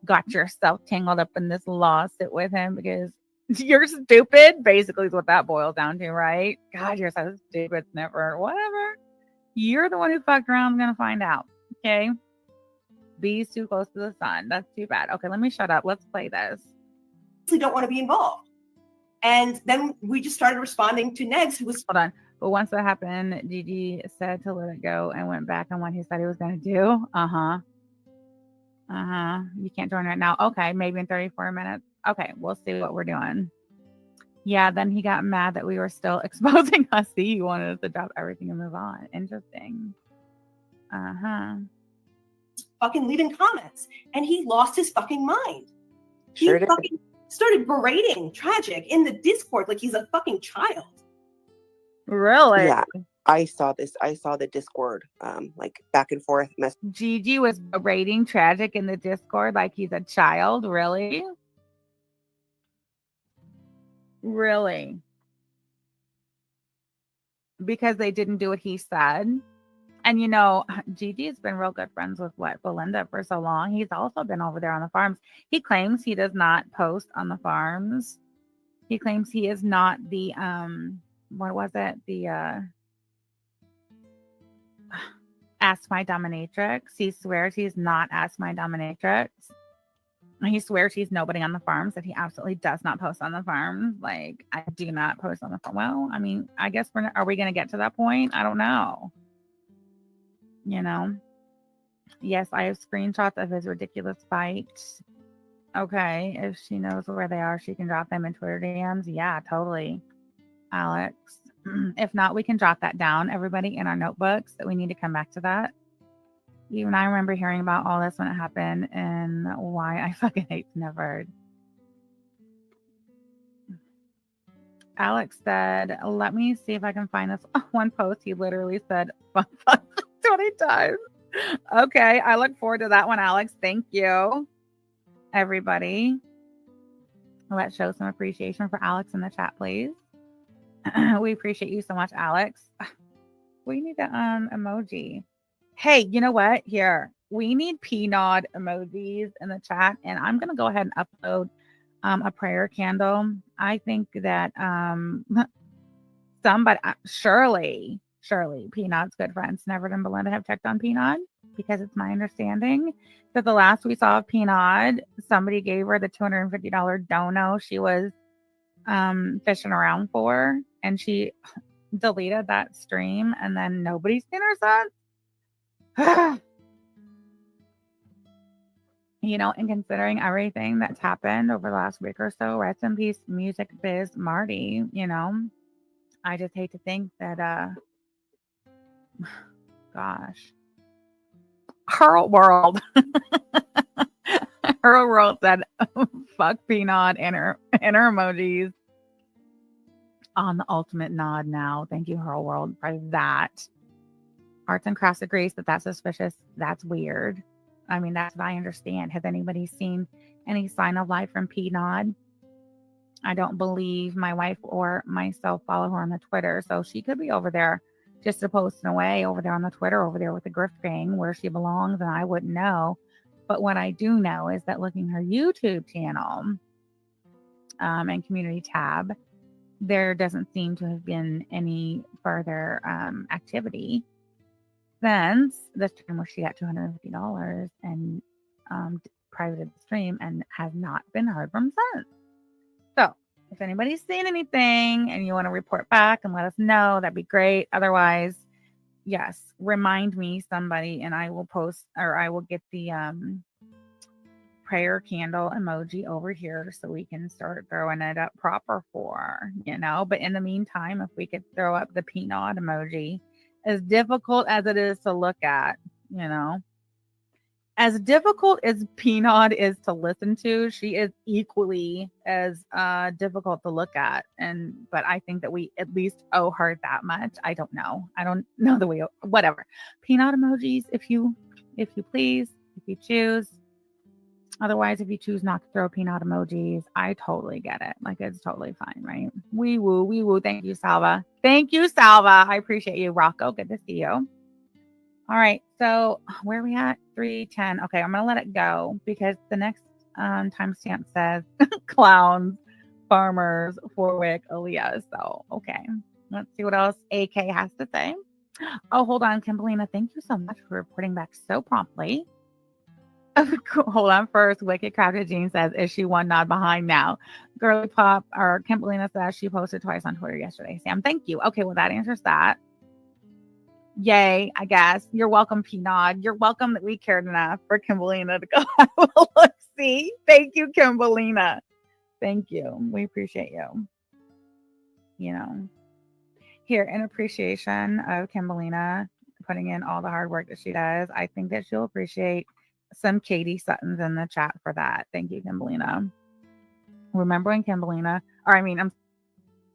got yourself tangled up in this lawsuit with him because you're stupid? Basically is what that boils down to, right? God, you're so stupid, Sniffer. Whatever. You're the one who fucked around. I'm going to find out. Okay? Bees too close to the sun. That's too bad. Okay, let me shut up. Let's play this. Don't want to be involved. And then we just started responding to Negs, who was... Hold on. But once that happened, Gigi said to let it go and went back on what he said he was going to do. Uh-huh. You can't join right now. Okay, maybe in 34 minutes. Okay, we'll see what we're doing. Yeah, then he got mad that we were still exposing Hussey. He wanted us to drop everything and move on. Interesting. Fucking leaving comments. And he lost his fucking mind. Sure he fucking started berating Tragic in the Discord like he's a fucking child. Really? Yeah, I saw this. I saw the Discord, like back and forth. Gigi was berating Tragic in the Discord like he's a child. Really? Really? Because they didn't do what he said. And, you know, Gigi's been real good friends with Belinda for so long. He's also been over there on the farms. He claims he does not post on the farms. He claims he is not the, what was it? The, Ask My Dominatrix. He swears he's not Ask My Dominatrix. He swears he's nobody on the farms, that he absolutely does not post on the farms. Like, I do not post on the farm. Well, I mean, I guess are we going to get to that point? I don't know. You know? Yes, I have screenshots of his ridiculous fight. Okay, if she knows where they are, she can drop them in Twitter DMs. Yeah, totally, Alex. If not, we can jot that down, everybody, in our notebooks, that we need to come back to that. Even I remember hearing about all this when it happened and why I fucking hate Snivard. Alex said, let me see if I can find this one post. He literally said, fuck 20 times. Okay, I look forward to that one, Alex. Thank you, everybody. Let's show some appreciation for Alex in the chat, please. We appreciate you so much, Alex. We need an emoji. Hey, you know what? Here, we need P-nod emojis in the chat, and I'm going to go ahead and upload a prayer candle. I think that somebody, Shirley, P-nod's good friends, Snivard and Belinda have checked on P-nod, because it's my understanding that the last we saw of P-nod, somebody gave her the $250 dono she was fishing around for, and she deleted that stream, and then nobody's seen her since. You know, and considering everything that's happened over the last week or so, rest in peace, music biz Marty, you know, I just hate to think that, gosh, her world, her world said, fuck P-nod and her emojis on the ultimate nod now. Thank you, her world, for that. Arts and Crafts agrees that that's suspicious. That's weird. I mean, that's what I understand. Has anybody seen any sign of life from P-nod? I don't believe my wife or myself follow her on the Twitter, so she could be over there just posting away over there on the Twitter, over there with the grift gang where she belongs, and I wouldn't know. But what I do know is that looking her YouTube channel and community tab, there doesn't seem to have been any further activity since the stream where she got $250 and privated the stream and has not been heard from since. So if anybody's seen anything and you want to report back and let us know, that'd be great. Otherwise, yes, remind me, somebody, and I will post, or I will get the prayer candle emoji over here so we can start throwing it up proper for, you know. But in the meantime, if we could throw up the P-nod emoji, as difficult as it is to look at, you know. as difficult as Peanut is to listen to, she is equally as difficult to look at. But I think that we at least owe her that much. I don't know that we owe, whatever. Peanut emojis, if you please, if you choose. Otherwise, if you choose not to throw peanut emojis, I totally get it. Like, it's totally fine, right? Wee woo. Thank you, Salva. I appreciate you, Rocco. Good to see you. All right. So where are we at? 3:10. Okay, I'm going to let it go because the next timestamp says clowns, farmers, Warwick, Aaliyah. So, okay. Let's see what else AK has to say. Oh, hold on, Kimberlina. Thank you so much for reporting back so promptly. Hold on first. Wicked Crafted Jean says, is she one nod behind now? Girly Pop or Kimberlina says she posted twice on Twitter yesterday. Sam, thank you. Okay, well, that answers that. Yay, I guess. You're welcome, Peanut. You're welcome that we cared enough for Kimberlina to go have a look see. Thank you, Kimberlina. Thank you. We appreciate you. You know, here in appreciation of Kimberlina putting in all the hard work that she does, I think that she'll appreciate some Katie Suttons in the chat for that. Thank you, Kimberlina. Remember when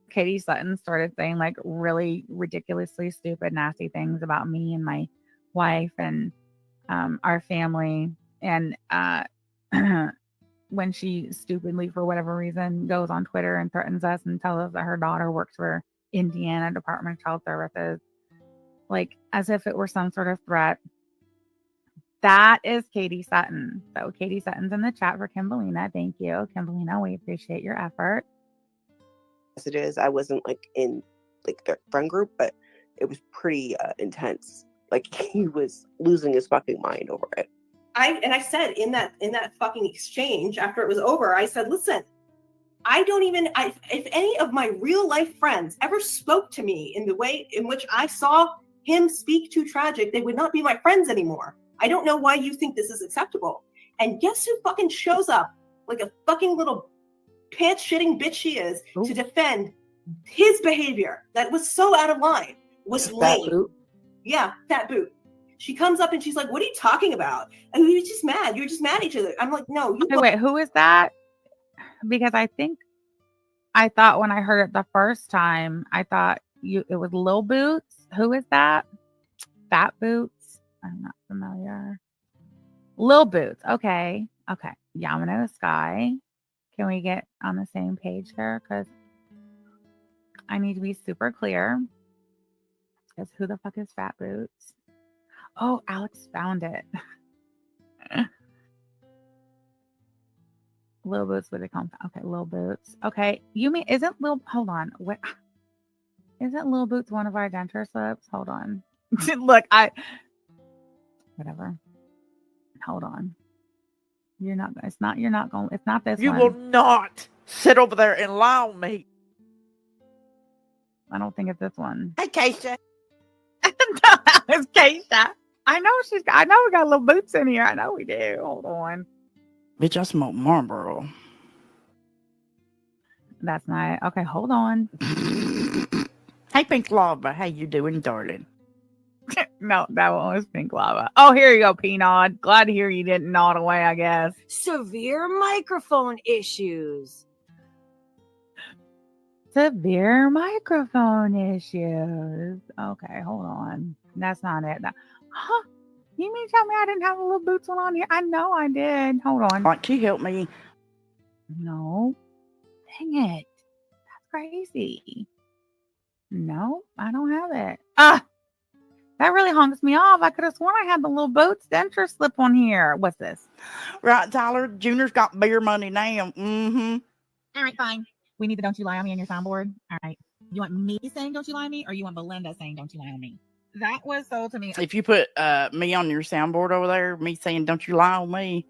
Katie Sutton started saying like really ridiculously stupid, nasty things about me and my wife and our family. And when she stupidly, for whatever reason, goes on Twitter and threatens us and tells us that her daughter works for Indiana Department of Child Services, like as if it were some sort of threat. That is Katie Sutton. So Katie Sutton's in the chat for Kimberlina. Thank you, Kimberlina. We appreciate your effort. Yes, it is. I wasn't like in like their friend group, but it was pretty intense. Like he was losing his fucking mind over it. I said in that fucking exchange after it was over, I said, listen, if any of my real life friends ever spoke to me in the way in which I saw him speak to Tragic, they would not be my friends anymore. I don't know why you think this is acceptable. And guess who fucking shows up like a fucking little pants-shitting bitch she is to defend his behavior that was so out of line, was lame. Boot. Yeah, Fat Boot. She comes up and she's like, what are you talking about? And you're just mad. You're just mad at each other. I'm like, no. Wait, who is that? Because I thought when I heard it the first time, I thought it was Lil Boots. Who is that? Fat Boots? I'm not familiar. Lil Boots. Okay. Yamano Sky. Can we get on the same page there? Because I need to be super clear. Because who the fuck is Fat Boots? Oh, Alex found it. Lil Boots, what they call him? Okay, Lil Boots. Okay, you mean hold on. What? Isn't Lil Boots one of our denture slips? Hold on. Look, whatever. Hold on. It's not this you one. You will not sit over there and lie on me. I don't think it's this one. Hey, Keisha. No, it's Keisha. I know we got Little Boots in here. I know we do. Hold on. Bitch, I smoke Marlboro. That's not okay. Hold on. Hey, Pink Lava. How you doing, darling? No, that one was Pink Lava. Oh, here you go, Peanut. Glad to hear you didn't nod away, I guess. Severe microphone issues. Severe microphone issues. Okay, hold on. That's not it. Huh? You mean tell me I didn't have a Little Boots one on here? I know I did. Hold on. Like, can you help me? No. Dang it. That's crazy. No, I don't have it. That really honks me off. I could have sworn I had the Little Boots denture slip on here. What's this? Right, Tyler. Junior's got beer money now. Mm-hmm. All right, fine. We need the Don't You Lie on Me on your soundboard. All right. You want me saying Don't You Lie on Me, or you want Belinda saying Don't You Lie on Me? That was sold to me. If you put me on your soundboard over there, me saying Don't You Lie on Me,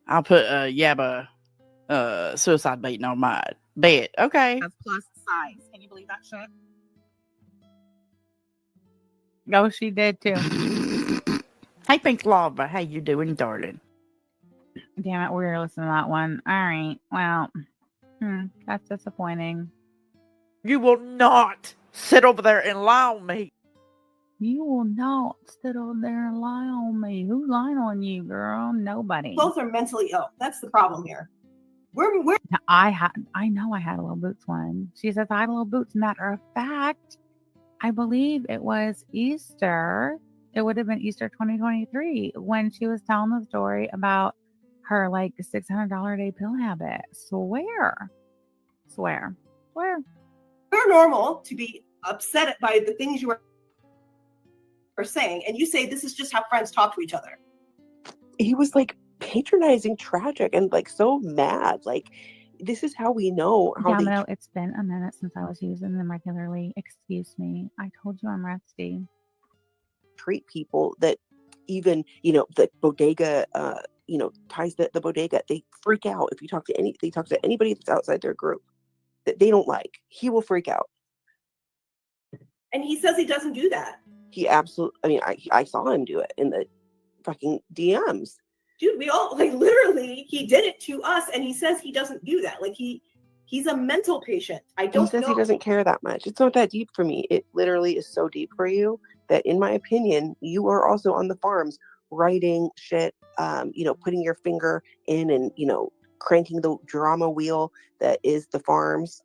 I'll put Yabba suicide beating on my bed. Okay. That's plus size. Can you believe that shit? Oh, she did too. Hey, Pink Lava. How you doing, darling? Damn it, we were listening to that one. All right. Well, that's disappointing. You will not sit over there and lie on me. You will not sit over there and lie on me. Who's lying on you, girl? Nobody. Both are mentally ill. That's the problem here. We're I know I had a little boots one. She says I had a little boots. Matter of fact, I believe it was Easter. It would have been Easter 2023 when she was telling the story about her like $600 a day pill habit. Swear. We're normal to be upset by the things you are saying, and you say this is just how friends talk to each other. He was like patronizing, tragic, and like so mad. Like, this is how we know how Domino, it's been a minute since I was using them regularly. Excuse me. I told you I'm rusty. Treat people that even, the bodega, ties the bodega. They freak out if you talk to anybody that's outside their group that they don't like. He will freak out. And he says he doesn't do that. He absolutely, I mean, I saw him do it in the fucking DMs. Dude, we all, like, literally, he did it to us, and he says he doesn't do that. Like, he's a mental patient. He says he doesn't care that much. It's not that deep for me. It literally is so deep for you that, in my opinion, you are also on the farms writing shit, putting your finger in and, cranking the drama wheel that is the farms.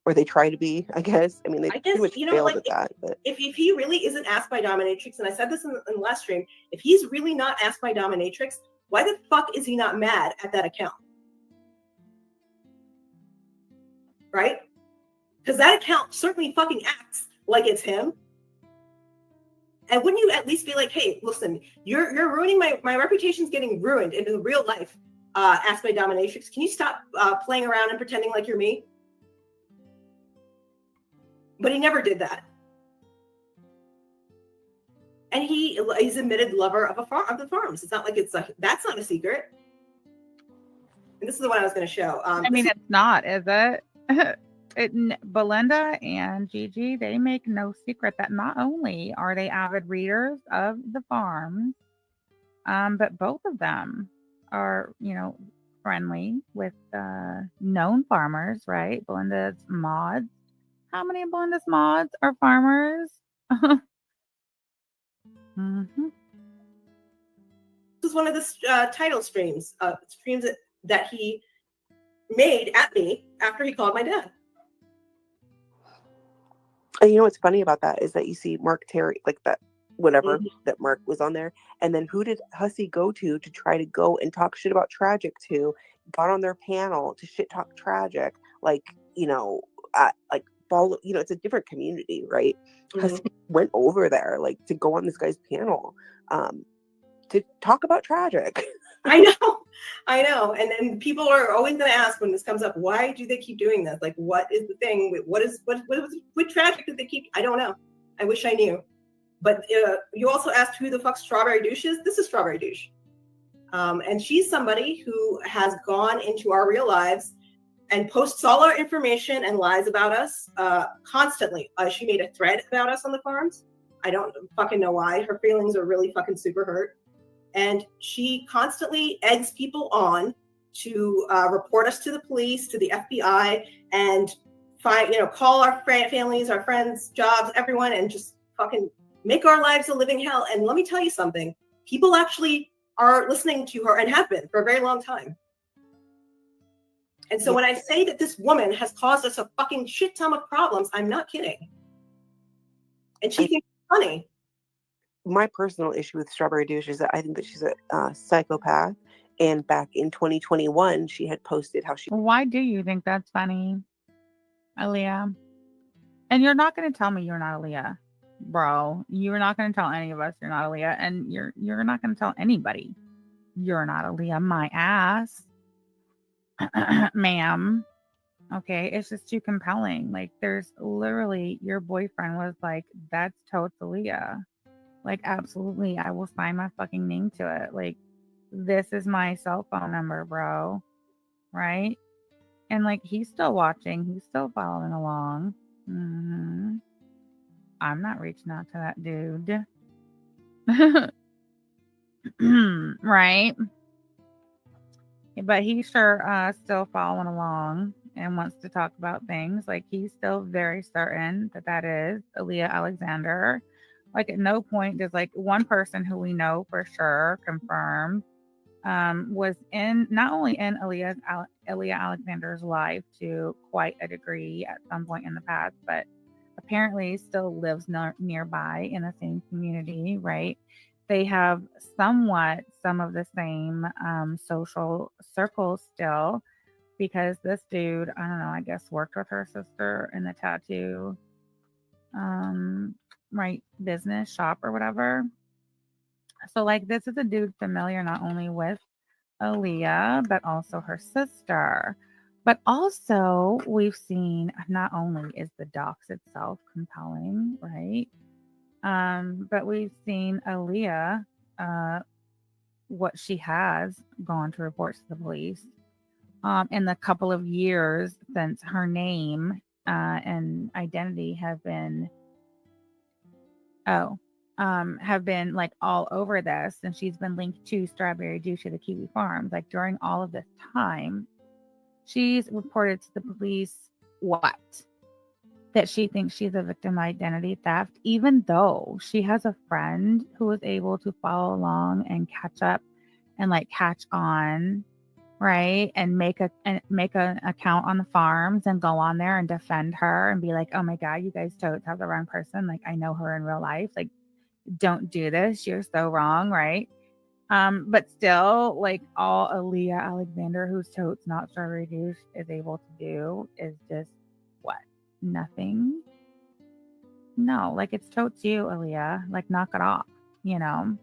Or they try to be, I guess. I mean, they pretty much failed at that. But if he really isn't asked by dominatrix, and I said this in the last stream, if he's really not asked by dominatrix, why the fuck is he not mad at that account? Right? Because that account certainly fucking acts like it's him. And wouldn't you at least be like, hey, listen, you're ruining my reputation's getting ruined in the real life, asked by dominatrix. Can you stop playing around and pretending like you're me? But he never did that. And he's admitted lover of the farms. It's not like that's not a secret. And this is the one I was going to show. It's not, is it? Belinda and Gigi, they make no secret that not only are they avid readers of the farms, but both of them are, friendly with known farmers, right? Belinda's mods. How many of Belinda's mods are farmers? Mm-hmm. This is one of the title streams that he made at me after he called my dad. And what's funny about that is that you see Mark Terry, like that, whatever, that Mark was on there. And then who did Hussey go to try to go and talk shit about Tragic to? Got on their panel to shit talk Tragic. Like, follow, it's a different community, right? Hussey went over there, like, to go on this guy's panel to talk about Tragic. I know. And then people are always going to ask when this comes up, why do they keep doing this? Like, what is the thing? What Tragic did they keep? I don't know. I wish I knew. But you also asked who the fuck Strawberry Douche is. This is Strawberry Douche. And she's somebody who has gone into our real lives and posts all our information and lies about us constantly. She made a thread about us on the farms. I don't fucking know why. Her feelings are really fucking super hurt. And she constantly eggs people on to report us to the police, to the FBI, and call our families, our friends, jobs, everyone, and just fucking make our lives a living hell. And let me tell you something. People actually are listening to her and have been for a very long time. And so when I say that this woman has caused us a fucking shit ton of problems, I'm not kidding. And she thinks it's funny. My personal issue with Strawberry Douche is that I think that she's a psychopath. And back in 2021, she had posted how she... Why do you think that's funny, Aaliyah? And you're not going to tell me you're not Aaliyah, bro. You're not going to tell any of us you're not Aaliyah. And you're not going to tell anybody you're not Aaliyah, my ass. Ma'am. Okay, it's just too compelling. Like, there's literally, your boyfriend was like, that's totes Aaliyah. Like, absolutely, I will sign my fucking name to it. Like, this is my cell phone number, bro. Right? And, like, he's still watching. He's still following along. Mm-hmm. I'm not reaching out to that dude. Right? But he's sure still following along and wants to talk about things. Like, he's still very certain that is Aaliyah Alexander. Like at no point does like one person who we know for sure confirmed was in not only in Aaliyah Alexander's life to quite a degree at some point in the past, but apparently still lives nearby in the same community, right? They have somewhat some of the same social circles still because this dude, I don't know, I guess worked with her sister in the tattoo right business shop or whatever. So like this is a dude familiar not only with Aaliyah, but also her sister. But also, we've seen not only is the docs itself compelling, right? But we've seen Aaliyah, what she has gone to report to the police. In the couple of years since her name and identity have been like all over this, and she's been linked to Strawberry Douche to the Kiwi Farms. Like during all of this time, she's reported to the police what? That she thinks she's a victim of identity theft, even though she has a friend who was able to follow along and catch up and like catch on, right? And make an account on the farms and go on there and defend her and be like, oh my God, you guys totes have the wrong person. Like I know her in real life. Like don't do this. You're so wrong, right? But still, like all Aaliyah Alexander, whose totes not Strawberry Douche is able to do is just what? Nothing. No, like it's totes you, Aaliyah. Like knock it off, you know?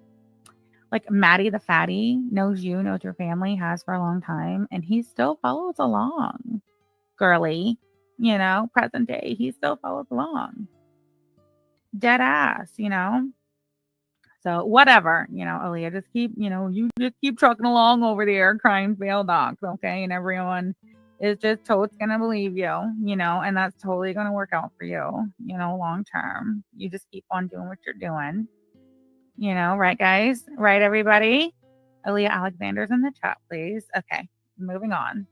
Like Maddie the fatty knows you, knows your family, has for a long time, and he still follows along. Girly, you know, present day, he still follows along. Dead ass, you know? So whatever, you know, Aaliyah, just keep, you know, you just keep trucking along over there crying fail docs, okay? And everyone is just totally gonna believe you, you know, and that's totally gonna work out for you, you know, long term. You just keep on doing what you're doing. You know, right guys? Right everybody? Aaliyah Alexander's in the chat, please. Okay, moving on.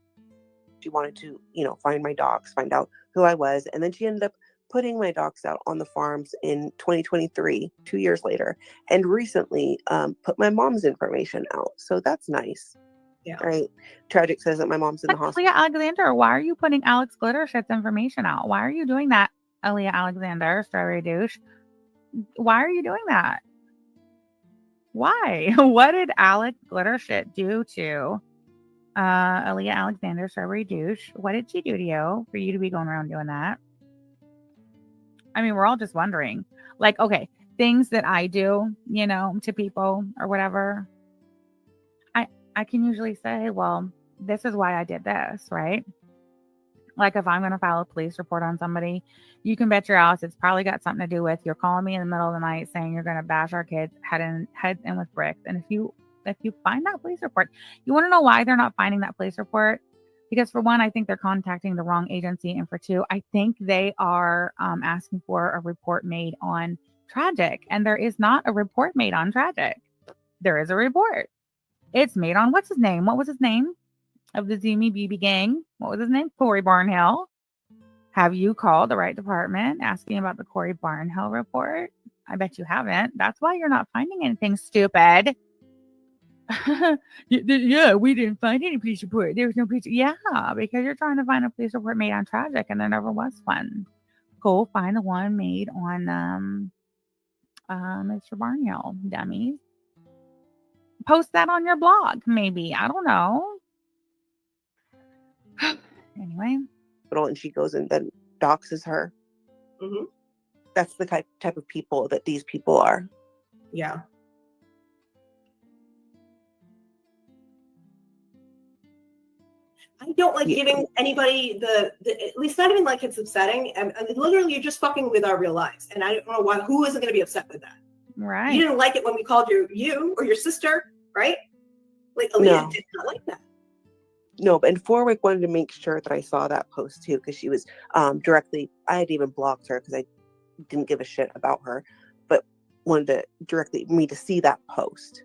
She wanted to, you know, find my docs, find out who I was, and then she ended up putting my docs out on the farms in 2023, 2 years later, and recently put my mom's information out. So that's nice. Yeah. Right. Tragic says that my mom's in the hospital. Aaliyah Alexander, why are you putting Alex Glittershit's information out? Why are you doing that, Aaliyah Alexander, Strawberry Douche? Why are you doing that? Why? What did Alex Glittershit do to Aaliyah Alexander, Strawberry Douche? What did she do to you for you to be going around doing that? I mean, we're all just wondering. Like, okay, things that I do, you know, to people or whatever. I can usually say, well, this is why I did this, right? Like if I'm going to file a police report on somebody, you can bet your ass it's probably got something to do with you're calling me in the middle of the night saying you're going to bash our kids heads in with bricks. And if you find that police report, you want to know why they're not finding that police report? Because for one, I think they're contacting the wrong agency, and for two, I think they are asking for a report made on Tragic, and there is not a report made on Tragic. There is a report. It's made on what's his name? What was his name of the Zumi BB gang? What was his name? Corey Barnhill. Have you called the right department asking about the Corey Barnhill report? I bet you haven't. That's why you're not finding anything, stupid. Yeah, we didn't find any police report. There was no police. Yeah, because you're trying to find a police report made on Tragic, and there never was one. Go find the one made on Mr. Barnhill, dummies. Post that on your blog, maybe. I don't know. Anyway. And she goes and then doxes her. Mm-hmm. That's the type of people that these people are. Yeah. I don't like giving anybody the at least not even like it's upsetting. And literally, you're just fucking with our real lives. And I don't know why. Who isn't going to be upset with that? Right. You didn't like it when we called you or your sister, right? Like Aaliyah did not like that. No, and Forwick wanted to make sure that I saw that post too, because she was directly. I had even blocked her because I didn't give a shit about her, but wanted to directly me to see that post.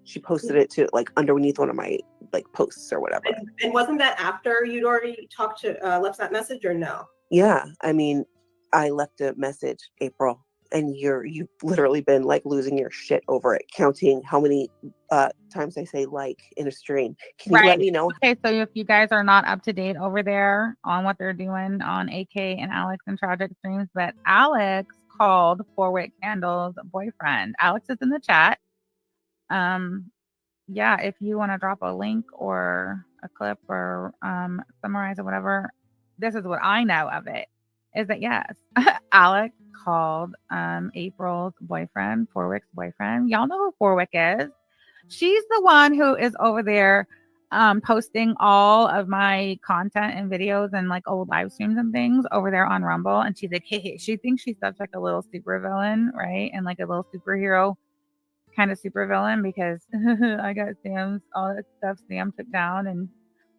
She posted it to like underneath one of my like posts or whatever. And wasn't that after you'd already talked to left that message or no? Yeah, I mean, I left a message April and you've literally been like losing your shit over it, counting how many times I say like in a stream. Can you let me know? Okay, so if you guys are not up to date over there on what they're doing on AK and Alex and Tragic Streams, but Alex called 4-Wick Candle's boyfriend. Alex is in the chat. Yeah, if you want to drop a link or a clip or summarize or whatever, this is what I know of it, is that yes, Alex called April's boyfriend, 4-Wick's boyfriend. Y'all know who 4-Wick is. She's the one who is over there posting all of my content and videos and like old live streams and things over there on Rumble. And she's like, hey, she thinks she's such like a little super villain, right? And like a little superhero kind of super villain because I got Sam's, all that stuff Sam took down and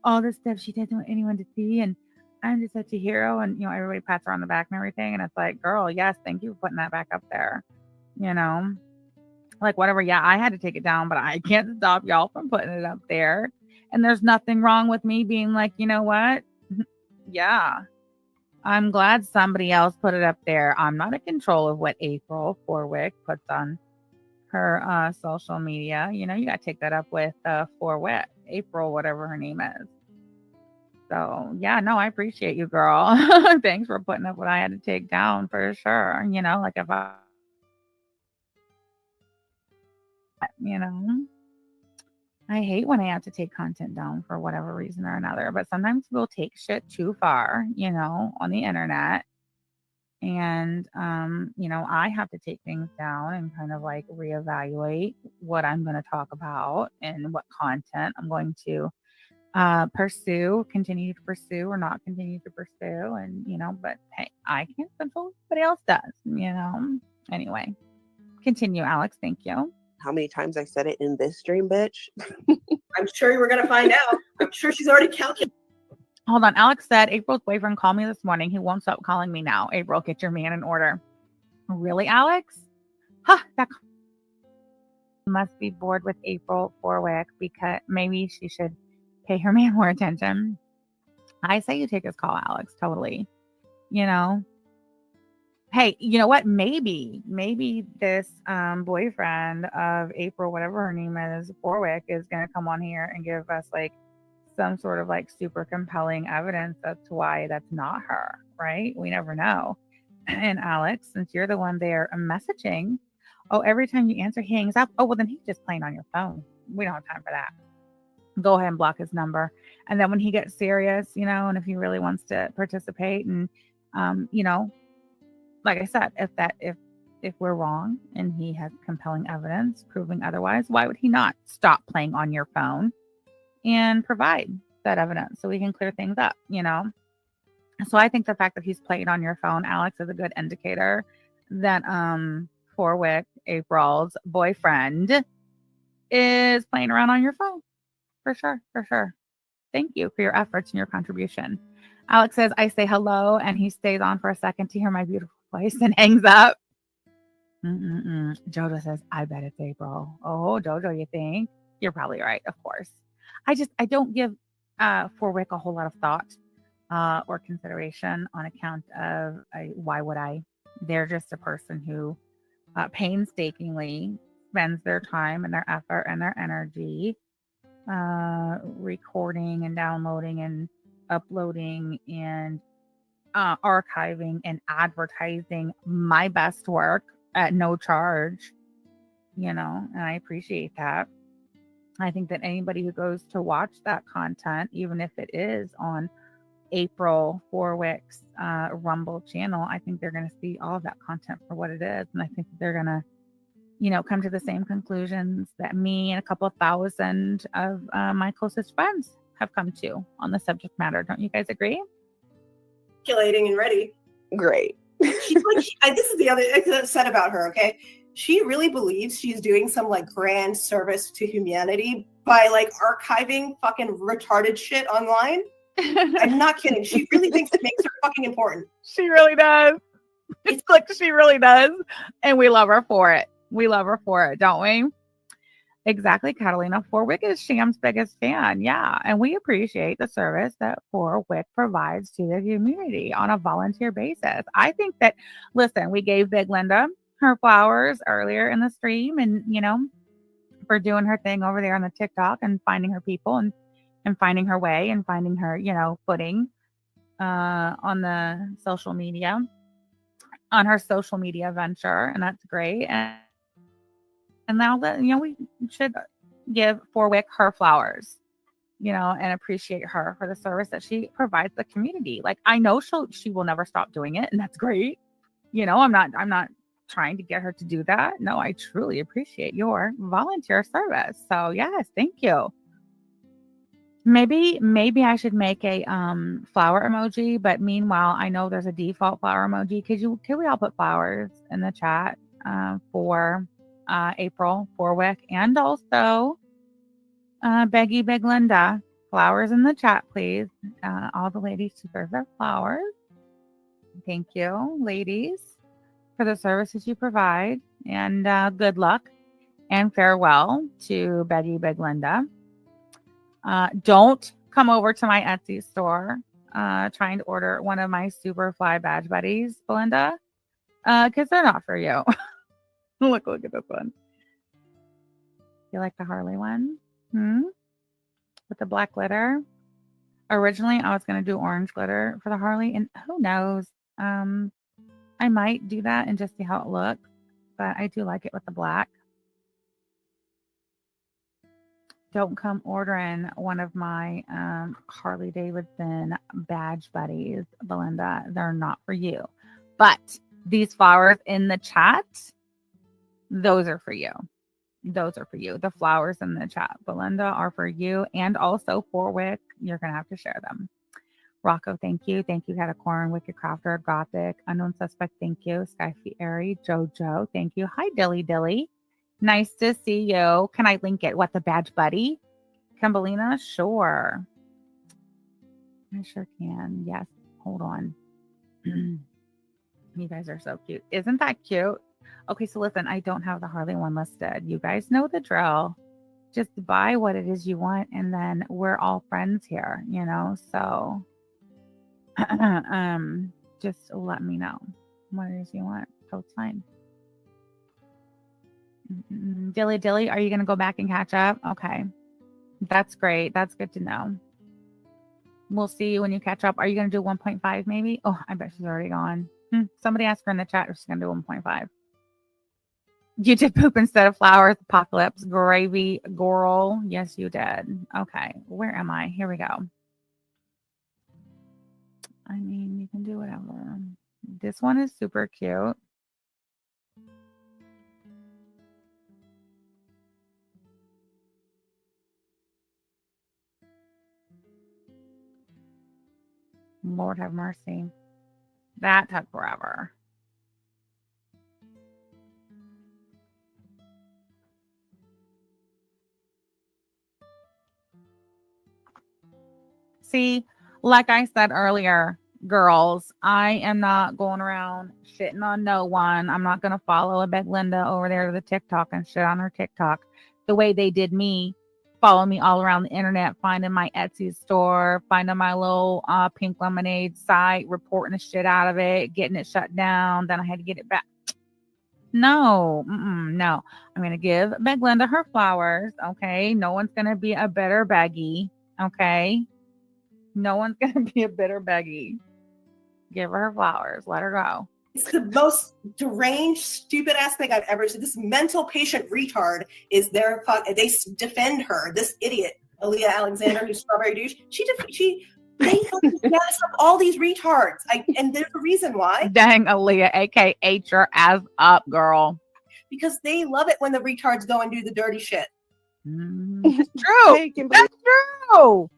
all this stuff she doesn't want anyone to see. And I'm just such a hero. And, you know, everybody pats her on the back and everything. And it's like, girl, yes, thank you for putting that back up there. You know, like whatever. Yeah, I had to take it down, but I can't stop y'all from putting it up there. And there's nothing wrong with me being like, you know what? Yeah, I'm glad somebody else put it up there. I'm not in control of what April 4-Wick puts on her social media. You know, you got to take that up with 4-Wick, April, whatever her name is. So yeah, no, I appreciate you, girl. Thanks for putting up what I had to take down for sure. You know, like if I, you know, I hate when I have to take content down for whatever reason or another, but sometimes we'll take shit too far, you know, on the internet. And, you know, I have to take things down and kind of like reevaluate what I'm going to talk about and what content I'm going to continue to pursue or not continue to pursue. And, you know, but hey, I can't control what somebody else does, you know. Anyway, continue, Alex. Thank you. How many times I said it in this stream, bitch? I'm sure you were going to find out. I'm sure she's already calculated. Hold on. Alex said, April's boyfriend called me this morning. He won't stop calling me now. April, get your man in order. Really, Alex? Huh, that must be bored with April 4-Wick because maybe she should pay her man more attention. I say you take his call, Alex. Totally. You know? Hey, you know what? Maybe this boyfriend of April, whatever her name is, 4-Wick, is going to come on here and give us like some sort of like super compelling evidence as to why that's not her, right? We never know. And Alex, since you're the one there messaging, oh, every time you answer, he hangs up. Oh, well, then he's just playing on your phone. We don't have time for that. Go ahead and block his number. And then when he gets serious, you know, and if he really wants to participate and, you know, like I said, if we're wrong and he has compelling evidence proving otherwise, why would he not stop playing on your phone and provide that evidence so we can clear things up, you know? So I think the fact that he's playing on your phone, Alex, is a good indicator that 4-Wick, April's boyfriend, is playing around on your phone. For sure. Thank you for your efforts and your contribution. Alex says, I say hello, and he stays on for a second to hear my beautiful voice and hangs up. Jojo says, I bet it's April. Oh, Jojo, you think? You're probably right, of course. I don't give 4-Wick a whole lot of thought or consideration on account of why would I? They're just a person who painstakingly spends their time and their effort and their energy recording and downloading and uploading and archiving and advertising my best work at no charge, you know, and I appreciate that. I think that anybody who goes to watch that content, even if it is on April 4-Wick's Rumble channel, I think they're going to see all of that content for what it is. And I think that they're going to, you know, come to the same conclusions that me and a couple of thousand of my closest friends have come to on the subject matter. Don't you guys agree? Calculating and ready. Great. She's like, this is the other thing I've said about her, okay? She really believes she's doing some like grand service to humanity by like archiving fucking retarded shit online. I'm not kidding. She really thinks it makes her fucking important. She really does. It's like she really does. And we love her for it. We love her for it, don't we? Exactly, Catalina. Four Wick is Sham's biggest fan. Yeah. And we appreciate the service that Four Wick provides to the community on a volunteer basis. I think that, listen, we gave Big Linda her flowers earlier in the stream and, for doing her thing over there on the TikTok and finding her people and finding her way and finding her, footing on the social media, on her social media venture. And that's great. And now that, we should give Four Wick her flowers, and appreciate her for the service that she provides the community. Like, I know she will never stop doing it, and that's great. I'm not trying to get her to do that. No, I truly appreciate your volunteer service. So yes, thank you. Maybe I should make a flower emoji, but meanwhile, I know there's a default flower emoji. Could we all put flowers in the chat for April Forwick and also Beggy Big Linda? Flowers in the chat, please. All the ladies deserve their flowers. Thank you, ladies, for the services you provide, and good luck and farewell to Beggy Big Linda. Don't come over to my Etsy store trying to order one of my Superfly badge buddies, Belinda, because they're not for you. Look at this one. You like the Harley one? With the black glitter? Originally, I was going to do orange glitter for the Harley, and who knows? I might do that and just see how it looks, but I do like it with the black. Don't come ordering one of my Harley Davidson badge buddies, Belinda. They're not for you. But these flowers in the chat, those are for you. Those are for you. The flowers in the chat, Belinda, are for you. And also for Wick, you're going to have to share them. Rocco, thank you. Thank you, Catacorn, Wicked Crafter, Gothic, Unknown Suspect, thank you. Skyfy Airy, Jojo, thank you. Hi, Dilly Dilly. Nice to see you. Can I link it? What, the badge buddy? Kimbalina? Sure. I sure can. Yes. Hold on. You guys are so cute. Isn't that cute? Okay, so listen, I don't have the Harley one listed. You guys know the drill. Just buy what it is you want, and then we're all friends here, So just let me know what it is you want. So it's fine. Dilly Dilly, are you going to go back and catch up? Okay. That's great. That's good to know. We'll see you when you catch up. Are you going to do 1.5 maybe? Oh, I bet she's already gone. Somebody asked her in the chat if she's going to do 1.5. You did poop instead of flowers. Apocalypse. Gravy. Goral. Yes, you did. Okay. Where am I? Here we go. I mean, you can do whatever. This one is super cute. Lord have mercy. That took forever. See, like I said earlier, girls, I am not going around shitting on no one. I'm not going to follow a Big Linda over there to the TikTok and shit on her TikTok the way they did me. Follow me all around the internet, finding my Etsy store, finding my little Pink Lemonade site, reporting the shit out of it, getting it shut down. Then I had to get it back. No, no. I'm going to give Big Linda her flowers, okay? No one's going to be a bitter Beggy, okay? No one's going to be a bitter Beggy. Give her flowers. Let her go. It's the most deranged, stupid ass thing I've ever seen. This mental patient retard is there. They defend her. This idiot, Aaliyah Alexander, who's Strawberry Douche. They gas up all these retards. And there's a reason why. Dang, Aaliyah, aka ate your ass up, girl. Because they love it when the retards go and do the dirty shit. It's true. That's true.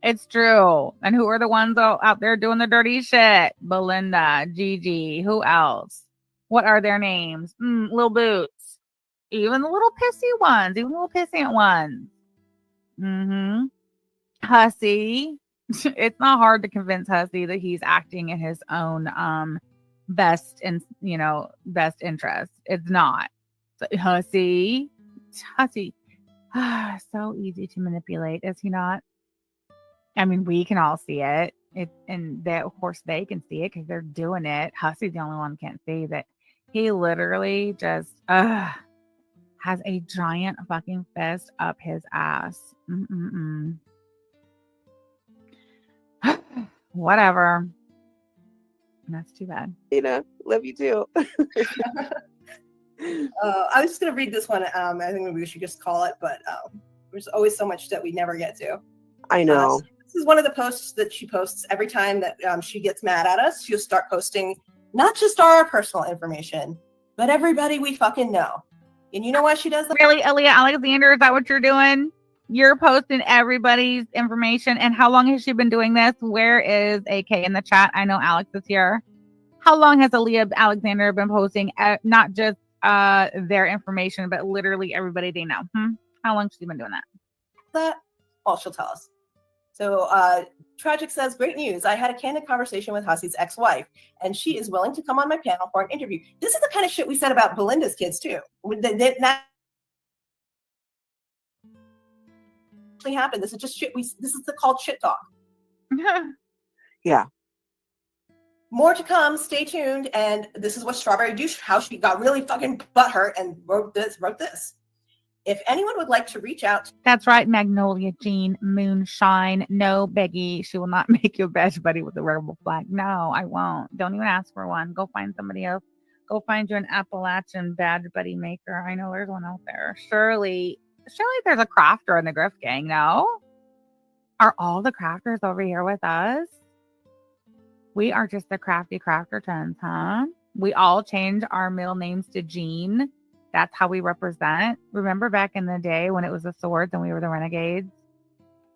It's true. And who are the ones out there doing the dirty shit? Belinda, Gigi, who else? What are their names? Little Boots. Even the little pissy ones. Even the little pissant ones. Hussy. It's not hard to convince Hussy that he's acting in his own best interest. It's not. So, Hussy. So easy to manipulate, is he not? I mean, we can all see it. And they, of course, they can see it because they're doing it. Hussy's the only one who can't see that he literally just has a giant fucking fist up his ass. Whatever. That's too bad. Love you too. I was just gonna read this one. I think maybe we should just call it, but there's always so much that we never get to. I know. This is one of the posts that she posts every time that she gets mad at us. She'll start posting not just our personal information, but everybody we fucking know. And you know why she does that? Really, Aaliyah Alexander, is that what you're doing? You're posting everybody's information. And how long has she been doing this? Where is AK in the chat? I know Alex is here. How long has Aaliyah Alexander been posting not just their information, but literally everybody they know? How long has she been doing that? Well, she'll tell us. So Tragic says, great news. I had a candid conversation with Hussy's ex-wife, and she is willing to come on my panel for an interview. This is the kind of shit we said about Belinda's kids, too. That actually happened. This is just shit. This is called shit talk. Yeah. More to come. Stay tuned. And this is what Strawberry Douche, how she got really fucking butthurt and wrote this. If anyone would like to reach out. That's right, Magnolia Jean Moonshine. No, Becky, she will not make you a badge buddy with a rebel flag. No, I won't. Don't even ask for one. Go find somebody else. Go find you an Appalachian badge buddy maker. I know there's one out there. Surely there's a crafter in the Griff gang. No? Are all the crafters over here with us? We are just the crafty craftertons, huh? We all change our middle names to Jean. That's how we represent. Remember back in the day when it was the swords and we were the renegades?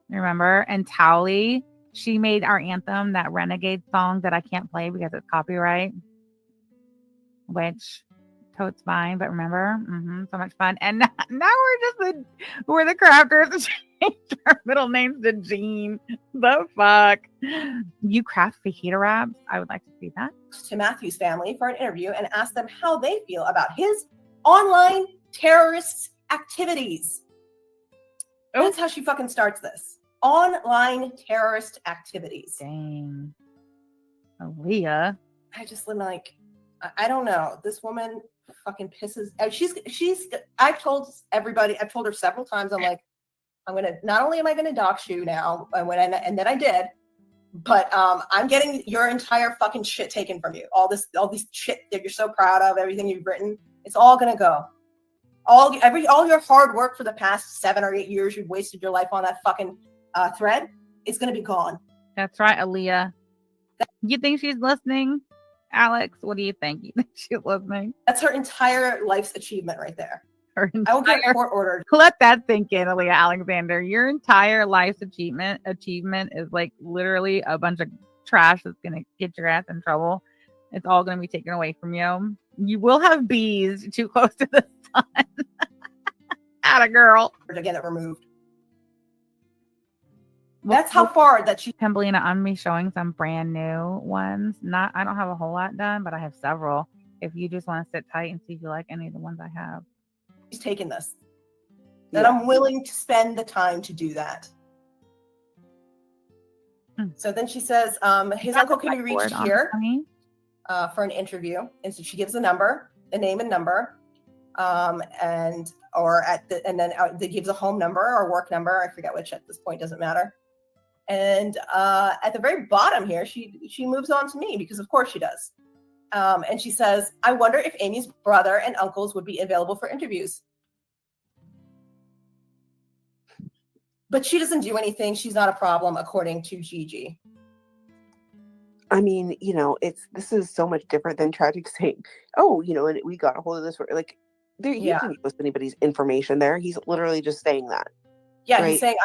Remember? And Towley, she made our anthem, that renegade song that I can't play because it's copyright. Which, totes fine, but remember? So much fun. And now we're the crafters to change our middle names to Jean. The fuck? You craft fajita wraps? I would like to see that. To Matthew's family for an interview and ask them how they feel about his online terrorist activities. That's how she fucking starts this. Online terrorist activities. Dang. Aaliyah. I just like, I don't know. This woman fucking pisses. I've told everybody, I've told her several times, I'm like, not only am I gonna dox you now, and then I did, but I'm getting your entire fucking shit taken from you. All this shit that you're so proud of, everything you've written. It's all gonna go. All your hard work for the past 7 or 8 years you've wasted your life on that fucking thread, it's gonna be gone. That's right, Aaliyah. You think she's listening, Alex? What do you think? You think she's listening? That's her entire life's achievement right there. I will get court ordered. Let that sink in, Aaliyah Alexander. Your entire life's achievement is like literally a bunch of trash that's gonna get your ass in trouble. It's all gonna be taken away from you. You will have bees too close to the sun. Atta girl. To get it removed. That's how far that she. Pembelina, I'm be showing some brand new ones. I don't have a whole lot done, but I have several. If you just want to sit tight and see if you like any of the ones I have. She's taken this. That I'm willing to spend the time to do that. So then she says, his uncle can be reached here for an interview. And so she gives a number, a name and number, and then it gives a home number or work number. I forget which at this point, doesn't matter. And at the very bottom here, she moves on to me because of course she does. And she says, I wonder if Amy's brother and uncles would be available for interviews. But she doesn't do anything. She's not a problem, according to Gigi. I mean, this is so much different than Tragic saying, oh, and we got a hold of this. Like, he didn't post anybody's information there. He's literally just saying that. Yeah, right? He's saying,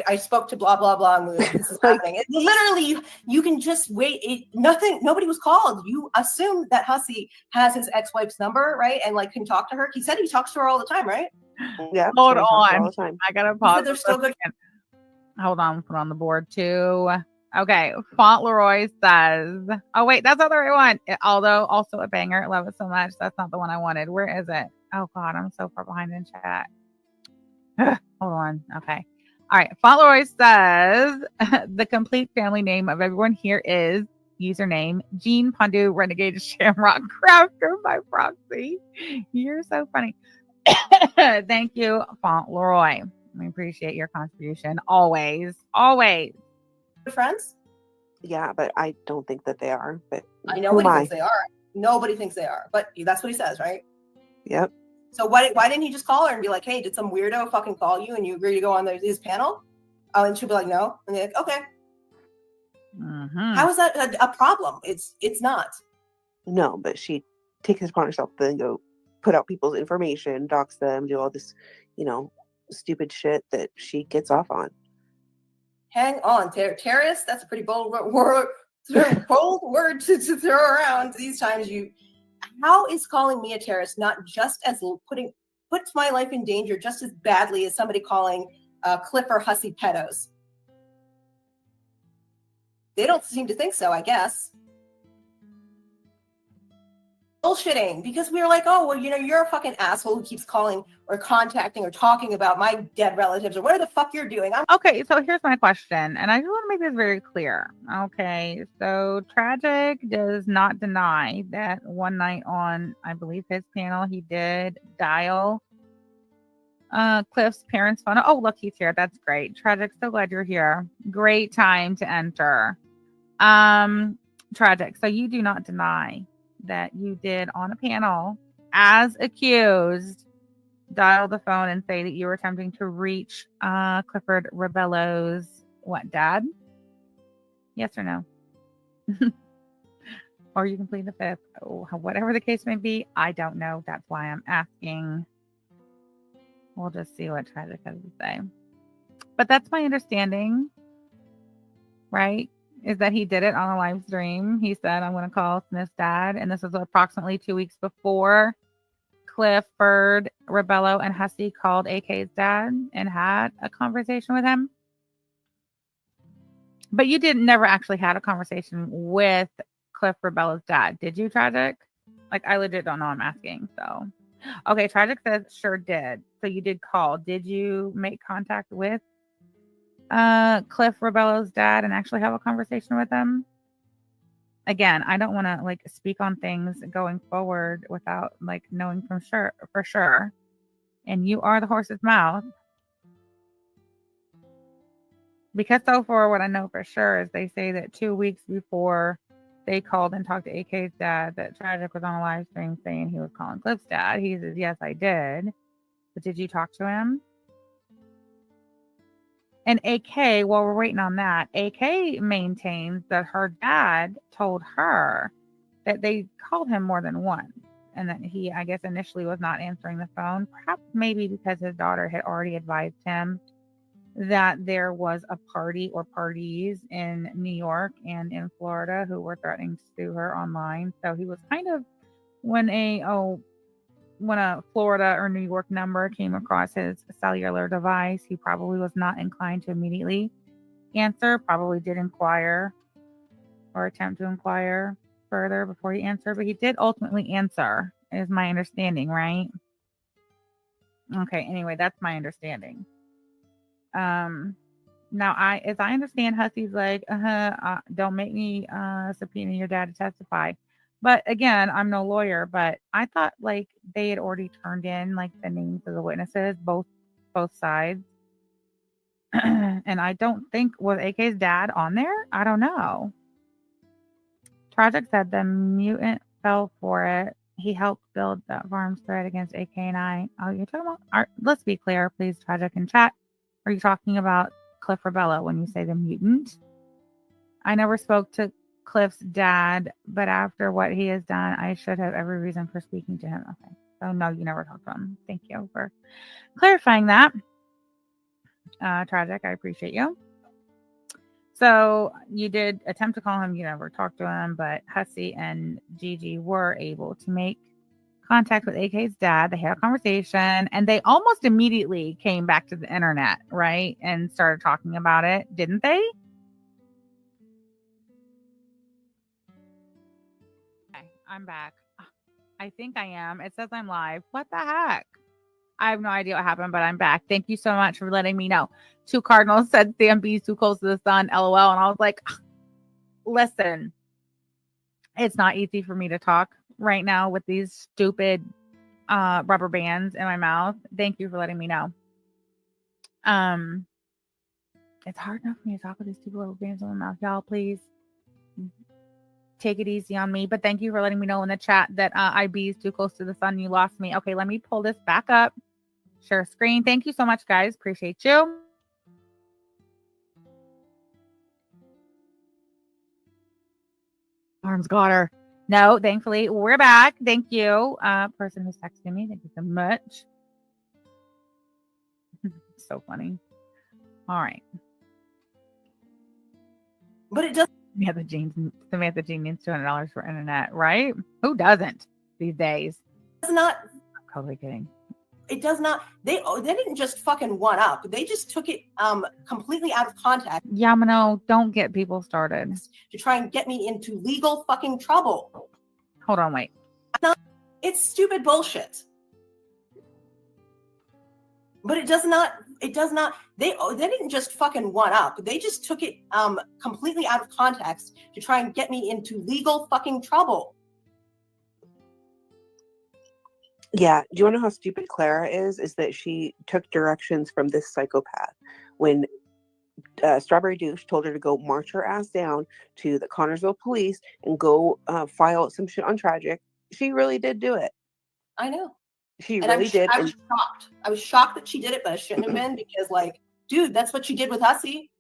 I spoke to blah, blah, blah, and this is happening. Literally, you can just wait. Nobody was called. You assume that Hussy has his ex-wife's number, right? And can talk to her. He said he talks to her all the time, right? Yeah. Hold on. I gotta pause. They're still good. Hold on, put on the board too. Okay, Fauntleroy says, oh wait, that's not the right one. Although also a banger. Love it so much. That's not the one I wanted. Where is it? Oh God, I'm so far behind in chat. Hold on. Okay. All right. Fauntleroy says the complete family name of everyone here is username Jean Pondu Renegade Shamrock Crafter by proxy. You're so funny. Thank you, Fauntleroy. We appreciate your contribution. Always. Always. Friends? Yeah, but I don't think that they are. But I know nobody thinks they are. Nobody thinks they are. But that's what he says, right? Yep. So why didn't he just call her and be like, hey, did some weirdo fucking call you and you agree to go on his panel? And she'll be like, no. And they're like, okay. Mm-hmm. How is that a problem? It's not. No, but she takes it upon herself to then go put out people's information, dox them, do all this, stupid shit that she gets off on. Hang on, terrorist. That's a pretty bold word. Bold word to throw around these times. How is calling me a terrorist not just as puts my life in danger just as badly as somebody calling Cliff or Hussy pedos? They don't seem to think so, I guess. Bullshitting, because we were like, oh, well, you're a fucking asshole who keeps calling or contacting or talking about my dead relatives or whatever the fuck you're doing. Okay, so here's my question, and I just want to make this very clear. Okay, so Tragic does not deny that one night on, I believe, his panel, he did dial Cliff's parents' phone. Oh, look, he's here. That's great. Tragic, so glad you're here. Great time to enter. Tragic, so you do not deny that you did on a panel as accused dial the phone and say that you were attempting to reach Clifford Rebello's dad? Yes or no? Or you can plead the fifth. Oh, whatever the case may be, I don't know. That's why I'm asking. We'll just see what Tragic has to say. But that's my understanding, right? Is that he did it on a live stream. He said, I'm going to call Smith's dad. And this was approximately 2 weeks before Clifford, Rebello, and Hussey called AK's dad and had a conversation with him. But you never actually had a conversation with Cliff Rebello's dad, did you, Tragic? I legit don't know. I'm asking. So, okay, Tragic says sure did. So you did call. Did you make contact with Cliff Rebello's dad and actually have a conversation with him? Again, I don't want to speak on things going forward without knowing for sure. And you are the horse's mouth. Because so far what I know for sure is they say that 2 weeks before they called and talked to AK's dad, that Tragic was on a live stream saying he was calling Cliff's dad. He says, yes, I did. But did you talk to him? And AK, while we're waiting on that, AK maintains that her dad told her that they called him more than once and that he, I guess, initially was not answering the phone, perhaps maybe because his daughter had already advised him that there was a party or parties in New York and in Florida who were threatening to sue her online. So he was kind of, when a Florida or New York number came across his cellular device, he probably was not inclined to immediately answer, probably did inquire or attempt to inquire further before he answered, but he did ultimately answer, is my understanding, right? Okay, anyway, that's my understanding. Now, as I understand, Hussey's don't make me subpoena your dad to testify. But again, I'm no lawyer, but I thought they had already turned in the names of the witnesses, both sides. And I don't think, was AK's dad on there? I don't know. Tragic said the mutant fell for it. He helped build that farm's threat against AK and I. Oh, you're talking about, let's be clear, please, Tragic in chat. Are you talking about Cliff Rebello when you say the mutant? I never spoke to Cliff's dad, but after what he has done, I should have every reason for speaking to him. Okay. So no, you never talked to him. Thank you for clarifying that. Tragic, I appreciate you. So you did attempt to call him, you never talked to him, but Hussey and Gigi were able to make contact with AK's dad. They had a conversation and they almost immediately came back to the internet, right? And started talking about it, didn't they? Okay, I'm back. I think I am. It says I'm live. What the heck? I have no idea what happened, but I'm back. Thank you so much for letting me know. Two Cardinals said Sam B's too close to the sun, LOL. And I was like, listen, it's not easy for me to talk right now with these stupid rubber bands in my mouth. Thank you for letting me know. It's hard enough for me to talk with these stupid rubber bands in my mouth. Y'all, please take it easy on me. But thank you for letting me know in the chat that IB is too close to the sun. You lost me. Okay, let me pull this back up. Share screen. Thank you so much, guys. Appreciate you. Arms got her. No, thankfully, we're back. Thank you. Person who's texting me. Thank you so much. So funny. All right. But it does. Samantha Jean needs $200 for internet, right? Who doesn't these days? Does not. I'm totally kidding. It does not. They didn't just fucking one up. They just took it completely out of context. Yamano, don't get people started. To try and get me into legal fucking trouble. Hold on, wait. It's stupid bullshit. But it does not. They didn't just fucking one up. They just took it completely out of context to try and get me into legal fucking trouble. Yeah. Do you want to know how stupid Clara is? Is that she took directions from this psychopath. When Strawberry Douche told her to go march her ass down to the Connorsville police and go file some shit on Tragic, she really did do it. I know. She really did. I was shocked. I was shocked that she did it, but I shouldn't have been because, like, dude, that's what she did with Hussey.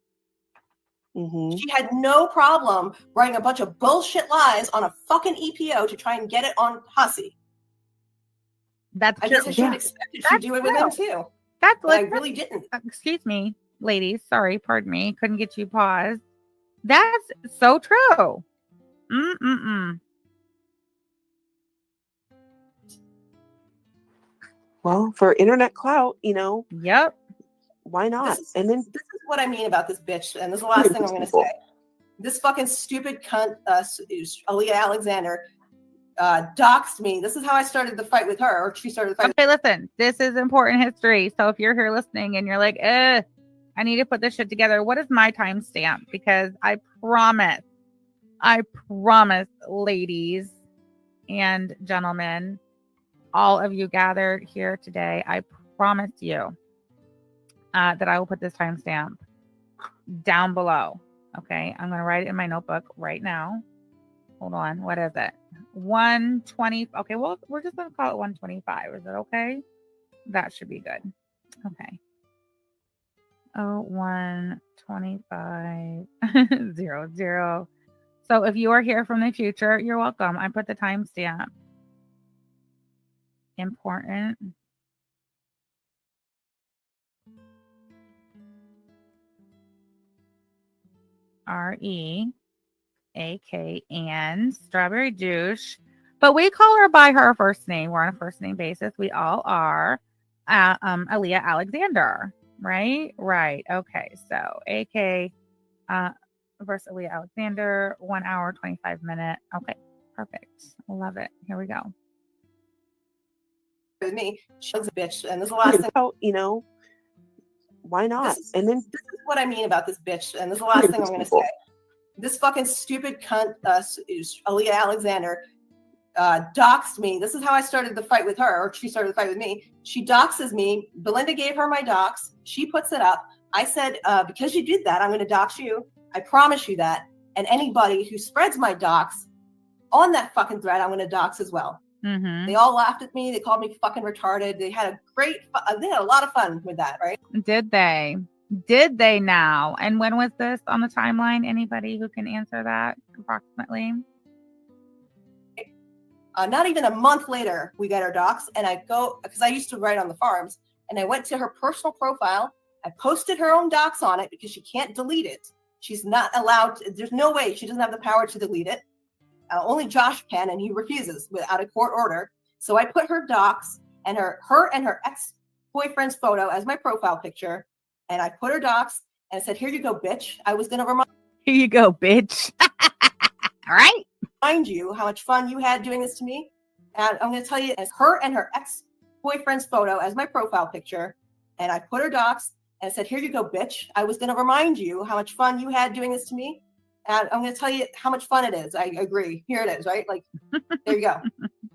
Mm-hmm. She had no problem writing a bunch of bullshit lies on a fucking EPO to try and get it on Hussey. I guess I should have expected she'd do it with him too. But I really didn't. Excuse me, ladies. Sorry, pardon me. Couldn't get you paused. That's so true. Well, for internet clout, Yep. Why not? This is what I mean about this bitch, and this is the last thing I'm going to say. This fucking stupid cunt, Aaliyah Alexander, doxed me. This is how I started the fight with her, or she started the fight. Okay, listen. This is important history. So if you're here listening and you're like, I need to put this shit together, what is my timestamp? Because I promise, ladies and gentlemen, all of you gathered here today, I promise you that I will put this timestamp down below. Okay, I'm going to write it in my notebook right now. Hold on. What is it? 120. Okay, well, we're just going to call it 125. Is it okay? That should be good. Okay. 12500. So if you are here from the future, you're welcome. I put the timestamp. Important. REAK and Strawberry Douche. But we call her by her first name. We're on a first name basis. We all are. Aaliyah Alexander. Right? Right. Okay. So AK versus Aaliyah Alexander, 1 hour, 25 minute. Okay. Perfect. Love it. Here we go. With me, she's a bitch, and this is the last thing. Why not? This is what I mean about this bitch, and this is the last thing I'm going to say. This fucking stupid cunt, Aaliyah Alexander, doxed me. This is how I started the fight with her, or she started the fight with me. She doxes me. Belinda gave her my dox. She puts it up. I said, because you did that, I'm going to dox you. I promise you that. And anybody who spreads my dox on that fucking thread, I'm going to dox as well. Mm-hmm. They all laughed at me. They called me fucking retarded. They had they had a lot of fun with that, right? Did they? Did they now? And when was this on the timeline? Anybody who can answer that approximately? Not even a month later, we got our docs, and I go, because I used to write on the farms, and I went to her personal profile. I posted her own docs on it because she can't delete it. She's not allowed to, there's no way, she doesn't have the power to delete it. Only Josh can, and he refuses without a court order. So I put her docs and her ex-boyfriend's photo as my profile picture, and I put her docs, and I said, here you go, bitch. I was going to remind Here you go, bitch. All right. you how much fun you had doing this to me. And I'm going to tell you, as her and her ex boyfriend's photo as my profile picture, and I put her docs and I said, here you go, bitch. I was going to remind you how much fun you had doing this to me. And I'm going to tell you how much fun it is. I agree. Here it is, right? Like, there you go.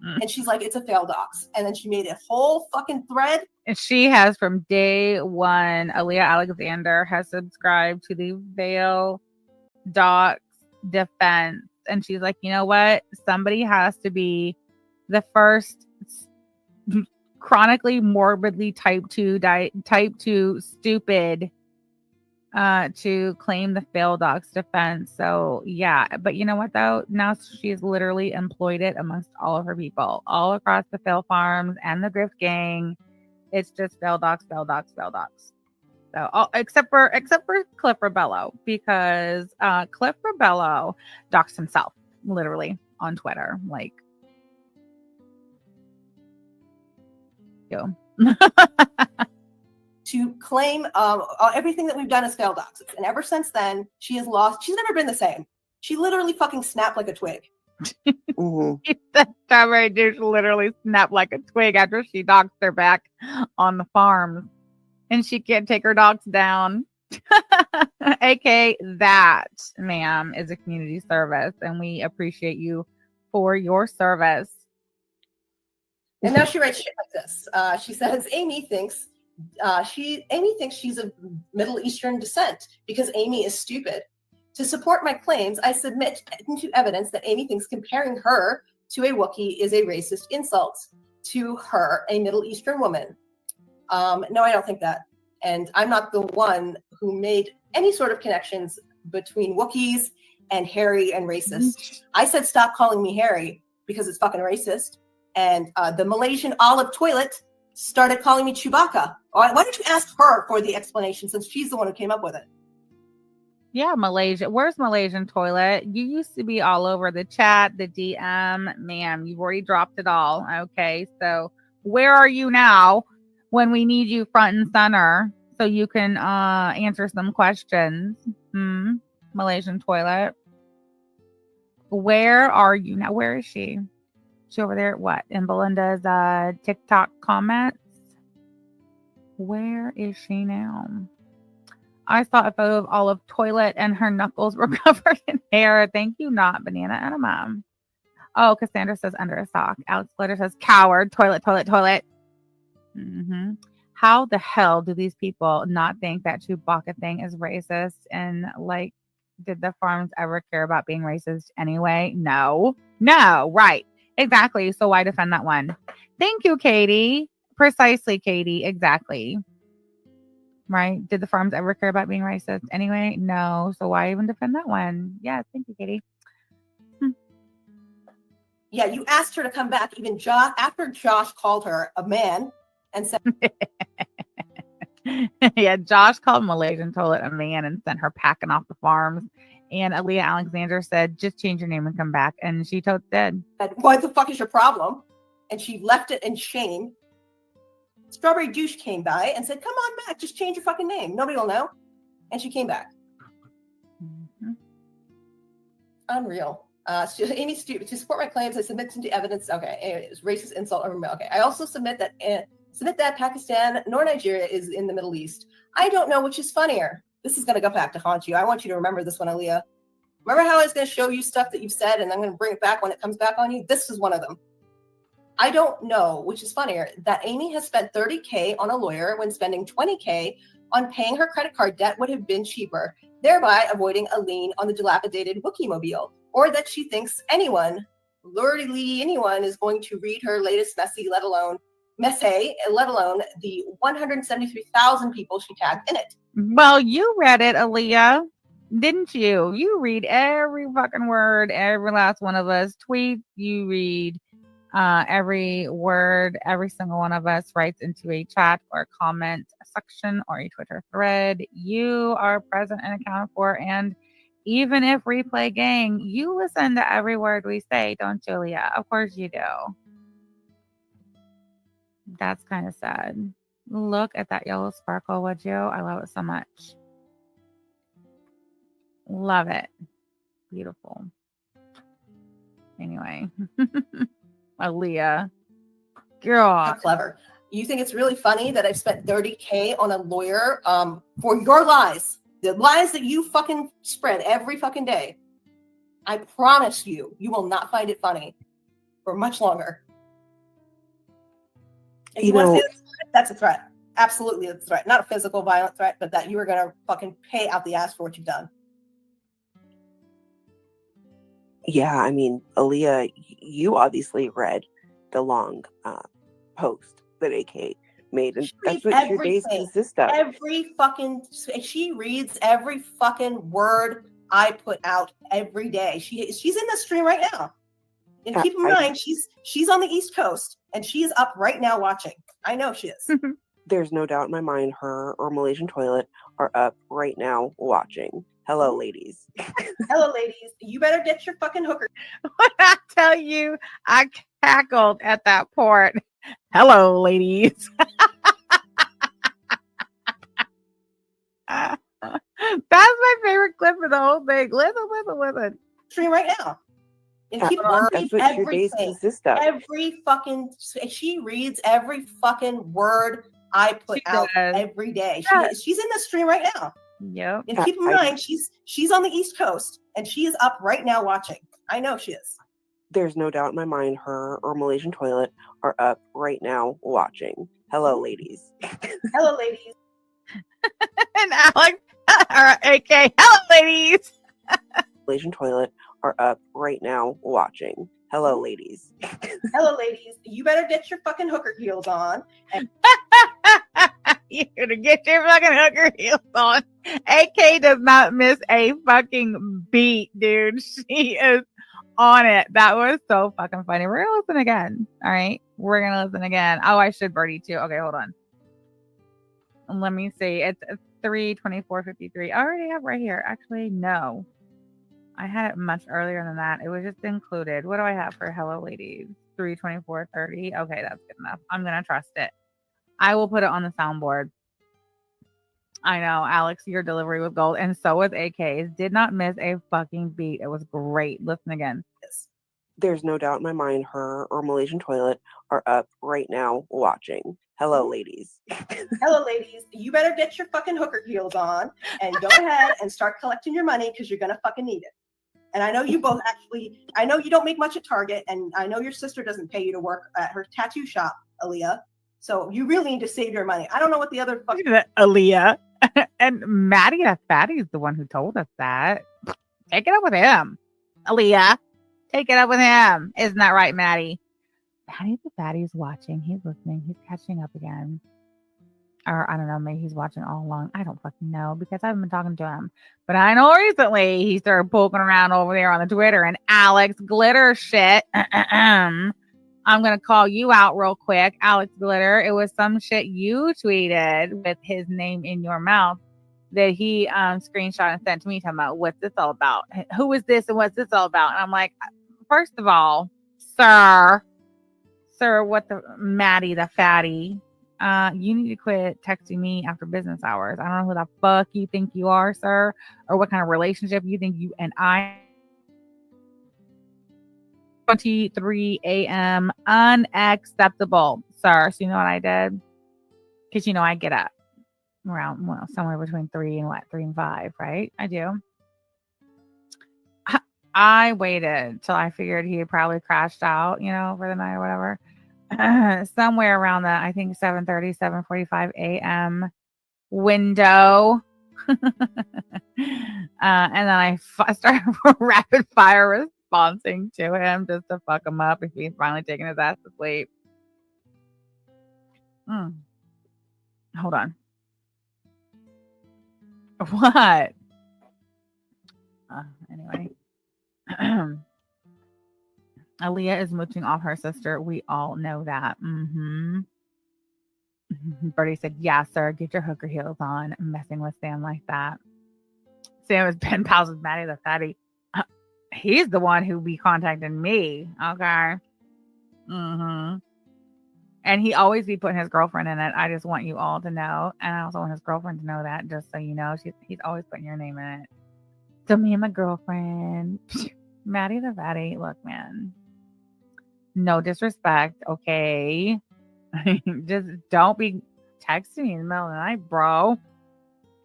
And she's like, it's a fail docs. And then she made a whole fucking thread. And she has from day one, Aaliyah Alexander has subscribed to the Veil Docs defense. And she's like, you know what? Somebody has to be the first chronically morbidly type 2 stupid to claim the Fail Docs defense. So yeah, but you know what though? Now she's literally employed it amongst all of her people, all across the Fail Farms and the Grift Gang. It's just Fail Docs, Fail Docs, Fail Docs. So except for Cliff Rebello, because Cliff Rebello doxed himself literally on Twitter, like yo. To claim everything that we've done as fail docs. And ever since then, she has lost. She's never been the same. She literally fucking snapped like a twig. That strawberry douche literally snapped like a twig after she doxed her back on the farms. And she can't take her dogs down. AK, that, ma'am, is a community service. And we appreciate you for your service. And now she writes shit like this. She says, Amy thinks she's of Middle Eastern descent because Amy is stupid. To support my claims, I submit into evidence that Amy thinks comparing her to a Wookiee is a racist insult to her, a Middle Eastern woman. No, I don't think that. And I'm not the one who made any sort of connections between Wookiees and hairy and racist. I said, stop calling me hairy because it's fucking racist. And the Malaysian olive toilet started calling me Chewbacca. Why don't you ask her for the explanation since she's the one who came up with it? Yeah, Malaysia. Where's Malaysian toilet? You used to be all over the chat, the DM. Ma'am, you've already dropped it all. Okay, so where are you now when we need you front and center so you can answer some questions? Malaysian toilet. Where are you now? Where is she? She over there, what? In Belinda's TikTok comments? Where is she now? I saw a photo of Olive toilet and her knuckles were covered in hair. Thank you, not banana enema. Oh, Cassandra says under a sock. Alex Glitter says coward, toilet. How the hell do these people not think that Chewbacca thing is racist? And like, did the farms ever care about being racist anyway? No, right. Exactly. So why defend that one? Thank you, Katie. Precisely, Katie. Exactly. Right? Did the farms ever care about being racist anyway? No. So why even defend that one? Yeah. Thank you, Katie. Yeah, you asked her to come back even after Josh called her a man and said... Yeah, Josh called Malaysian toilet a man and sent her packing off the farms. And Aaliyah Alexander said, just change your name and come back. And she totally did. What the fuck is your problem? And she left it in shame. Strawberry Douche came by and said, come on back. Just change your fucking name. Nobody will know. And she came back. Unreal. Amy's stupid. To support my claims, I submit into evidence. Okay. Anyways, racist insult. Okay. I also submit that Pakistan nor Nigeria is in the Middle East. I don't know which is funnier. This is going to go back to haunt you. I want you to remember this one, Aaliyah. Remember how I was going to show you stuff that you've said and I'm going to bring it back when it comes back on you? This is one of them. I don't know which is funnier, that Amy has spent $30K on a lawyer when spending $20K on paying her credit card debt would have been cheaper, thereby avoiding a lien on the dilapidated Wookiee mobile, or that she thinks anyone is going to read her latest message, let alone the 173,000 people she tagged in it. Well, you read it, Aaliyah, didn't you? You read every fucking word, every last one of us tweets. You read every word, every single one of us writes into a chat or comment section or a Twitter thread. You are present and accounted for. And even if replay gang, you listen to every word we say, don't you, Aaliyah? Of course you do. That's kind of sad. Look at that yellow sparkle, would you? I love it so much. Love it. Beautiful. Anyway. Aaliyah. Girl. How clever. You think it's really funny that I've spent $30K on a lawyer for your lies, the lies that you fucking spread every fucking day. I promise you, you will not find it funny for much longer. If you want to say that's a threat. Absolutely a threat. Not a physical violent threat, but that you are going to fucking pay out the ass for what you've done. Yeah, I mean, Aaliyah, you obviously read the long post that AK made, and that's what your days consist of. She reads every fucking word I put out every day. She's in the stream right now. And keep in mind, she's on the East Coast, and she is up right now watching. I know she is. There's no doubt in my mind her or Malaysian Toilet are up right now watching. Hello, ladies. Hello, ladies. You better get your fucking hooker. When I tell you, I cackled at that part. Hello, ladies. That's my favorite clip of the whole thing. Listen. Stream right now. And keep that's what your days consist of. She reads every fucking word I put out every day. She's in the stream right now. Yep. And keep in mind, she's on the East Coast, and she is up right now watching. I know she is. There's no doubt in my mind her or Malaysian Toilet are up right now watching. Hello, ladies. Hello, ladies. And Alex, AK, hello, ladies. Malaysian Toilet are up right now watching. Hello, ladies. Hello, ladies. You better get your fucking hooker heels on. You better get your fucking hooker heels on. AK does not miss a fucking beat, dude. She is on it. That was so fucking funny. We're gonna listen again. All right, we're gonna listen again. Oh, I should birdie too. Okay, hold on. Let me see. It's 3:24:53. I already have right here. Actually, no. I had it much earlier than that. It was just included. What do I have for hello, ladies? 3:24:30. Okay, that's good enough. I'm gonna trust it. I will put it on the soundboard. I know, Alex, your delivery was gold, and so was AK's. Did not miss a fucking beat. It was great. Listen again. There's no doubt in my mind her or Malaysian Toilet are up right now watching. Hello, ladies. Hello, ladies. You better get your fucking hooker heels on and go ahead and start collecting your money because you're going to fucking need it. And I know you both I know you don't make much at Target, and I know your sister doesn't pay you to work at her tattoo shop, Aaliyah. So you really need to save your money. I don't know what the other fucking... Aaliyah. And Maddie, that fatty's the one who told us that. Take it up with him. Aaliyah, take it up with him. Isn't that right, Maddie? Maddie the fatty's watching. He's listening. He's catching up again. Or I don't know, maybe he's watching all along. I don't fucking know because I haven't been talking to him. But I know recently he started poking around over there on the Twitter and Alex Glitter shit. I'm going to call you out real quick, Alex Glitter. It was some shit you tweeted with his name in your mouth that he screenshot and sent to me talking about what's this all about? Who is this and what's this all about? And I'm like, first of all, sir, what the Maddie the fatty? You need to quit texting me after business hours. I don't know who the fuck you think you are, sir, or what kind of relationship you think you and I. 23 a.m. unacceptable, sir. So you know what I did? Because you know I get up around somewhere between 3 and 5, right? I do. I waited till I figured he had probably crashed out, for the night or whatever. Somewhere around the, I think 7:30, 7:45 a.m. window. And then I started rapid fire responding to him just to fuck him up if he's finally taking his ass to sleep. Hold on. What? Anyway. Aaliyah is mooching off her sister. We all know that. Birdie said, yeah, sir, get your hooker heels on. Messing with Sam like that. Sam has been pals with Maddie the fatty. He's the one who be contacting me. Okay. And he always be putting his girlfriend in it. I just want you all to know. And I also want his girlfriend to know that, just so you know. He's always putting your name in it. So me and my girlfriend, Maddie the fatty. Look, man. No disrespect, okay? Just don't be texting me in the middle of the night, bro.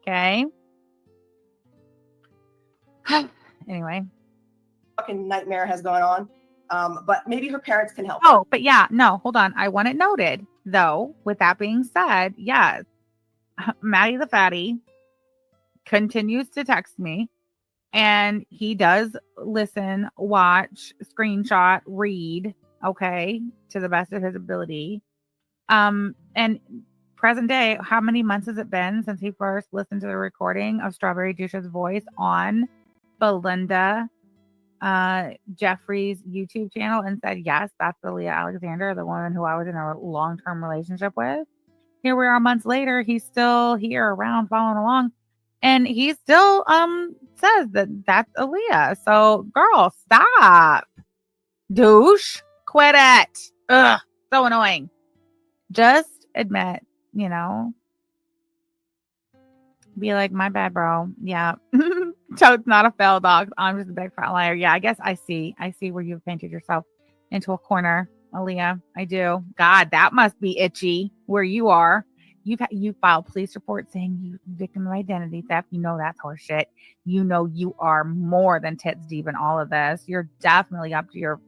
Okay. Anyway. Fucking nightmare has gone on. But maybe her parents can help. Oh, but yeah, no, hold on. I want it noted, though, with that being said, yes, Maddie the Fatty continues to text me, and he does listen, watch, screenshot, read, okay, to the best of his ability. And present day, how many months has it been since he first listened to the recording of Strawberry Douche's voice on Belinda Jeffrey's YouTube channel and said, yes, that's Aaliyah Alexander, the woman who I was in a long-term relationship with. Here we are months later. He's still here around following along. And he still says that that's Aaliyah. So, girl, stop. Douche. Quit it. Ugh. So annoying. Just admit, you know. Be like, my bad, bro. Yeah. So it's not a fail, dog. I'm just a big fat liar. Yeah, I guess I see where you've painted yourself into a corner, Aaliyah. I do. God, that must be itchy where you are. You filed police report saying you victim of identity theft. You know that's horseshit. You know you are more than tits deep in all of this. You're definitely up to your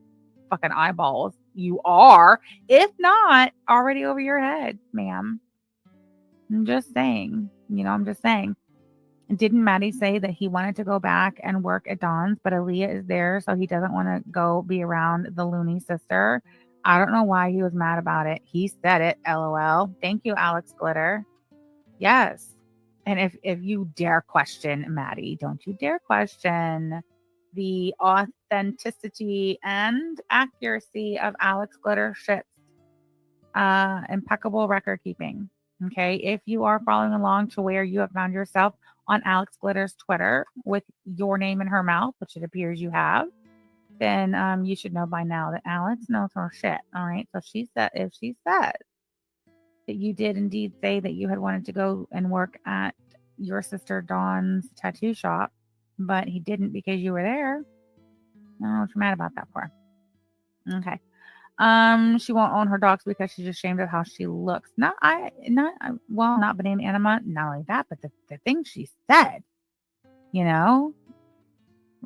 fucking eyeballs. You are, if not already over your head, ma'am. I'm just saying. I'm just saying. Didn't Maddie say that he wanted to go back and work at Dawn's, but Aaliyah is there, so he doesn't want to go be around the loony sister? I don't know why he was mad about it. He said it, LOL. Thank you, Alex Glitter. Yes. And if you dare question Maddie, don't you dare question the authenticity and accuracy of Alex Glitter shit's impeccable record keeping. Okay. If you are following along to where you have found yourself on Alex Glitter's Twitter with your name in her mouth, which it appears you have, then you should know by now that Alex knows her shit. All right. So if she says that you did indeed say that you had wanted to go and work at your sister Dawn's tattoo shop, but he didn't because you were there, I don't know what you're mad about that for. Okay. She won't own her dogs because she's ashamed of how she looks. Not banana anima. Not only that, but the thing she said, well,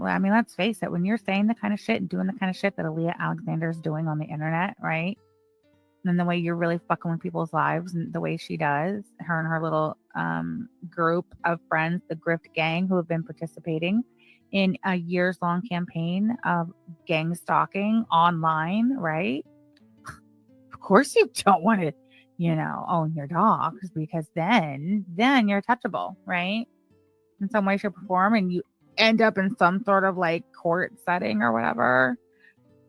I mean, let's face it, when you're saying the kind of shit and doing the kind of shit that Aaliyah Alexander is doing on the internet, right? And the way you're really fucking with people's lives and the way she does, her and her little group of friends, the Grift Gang, who have been participating in a years-long campaign of gang stalking online, right? Of course you don't want to, own your dogs, because then you're touchable, right? In some way, shape, or form, and you end up in some sort of like court setting or whatever.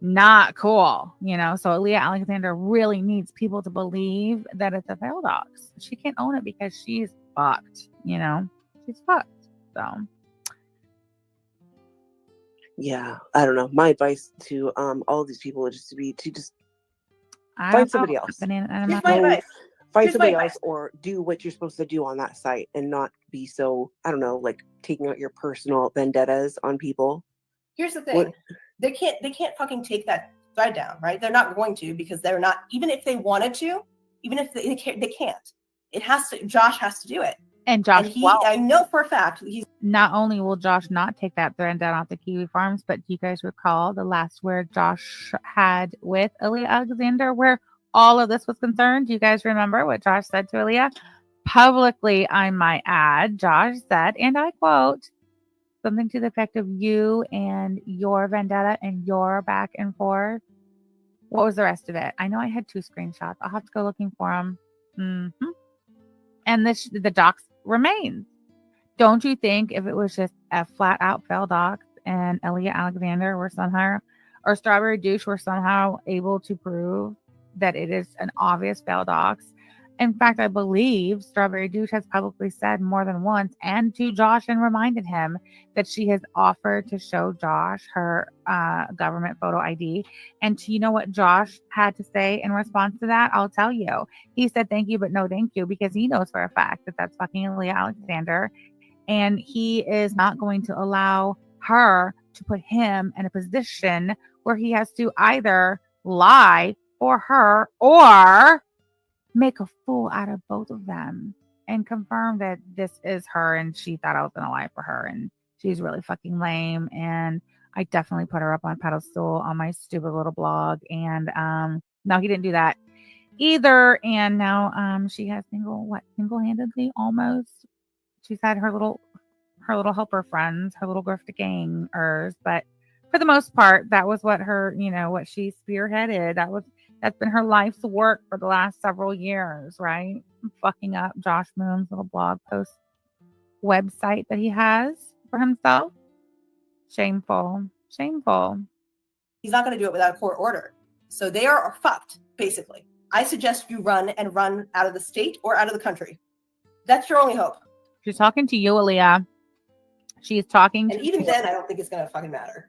Not cool, So Aaliyah Alexander really needs people to believe that it's a failed dogs. She can't own it because she's fucked, She's fucked, so... Yeah, I don't know. My advice to all of these people is to just find somebody else. Find somebody else, or do what you're supposed to do on that site, and not be so, I don't know, like taking out your personal vendettas on people. Here's the thing: they can't fucking take that side down, right? They're not going to, because they're not. Even if they wanted to, even if they can't. It has to. Josh has to do it. And Josh, I know for a fact he's not only will Josh not take that thread down off the Kiwi Farms, but do you guys recall the last word Josh had with Aaliyah Alexander, where all of this was concerned? Do you guys remember what Josh said to Aaliyah? Publicly, I might add, Josh said, and I quote, something to the effect of you and your vendetta and your back and forth. What was the rest of it? I know I had 2 screenshots. I'll have to go looking for them. Mm-hmm. And the docs remains. Don't you think if it was just a flat out fail docs and Aaliyah Alexander were somehow, or Strawberry Douche were somehow able to prove that it is an obvious fail docs? In fact, I believe Strawberry Douche has publicly said more than once, and to Josh, and reminded him that she has offered to show Josh her government photo ID. And you know what Josh had to say in response to that? I'll tell you. He said, thank you, but no thank you, because he knows for a fact that that's fucking Aaliyah Alexander. And he is not going to allow her to put him in a position where he has to either lie for her or make a fool out of both of them and confirm that this is her and she thought I was going to lie for her and she's really fucking lame. And I definitely put her up on pedestal on my stupid little blog. And no, he didn't do that either. And now she has single-handedly almost. She's had her little helper friends, her little grifter gangers, but for the most part, that was what her, what she spearheaded. That's been her life's work for the last several years, right? Fucking up Josh Moon's little blog post website that he has for himself. Shameful. He's not going to do it without a court order. So they are fucked, basically. I suggest you run out of the state or out of the country. That's your only hope. She's talking to you, Aaliyah. She's talking and even then, I don't think it's going to fucking matter.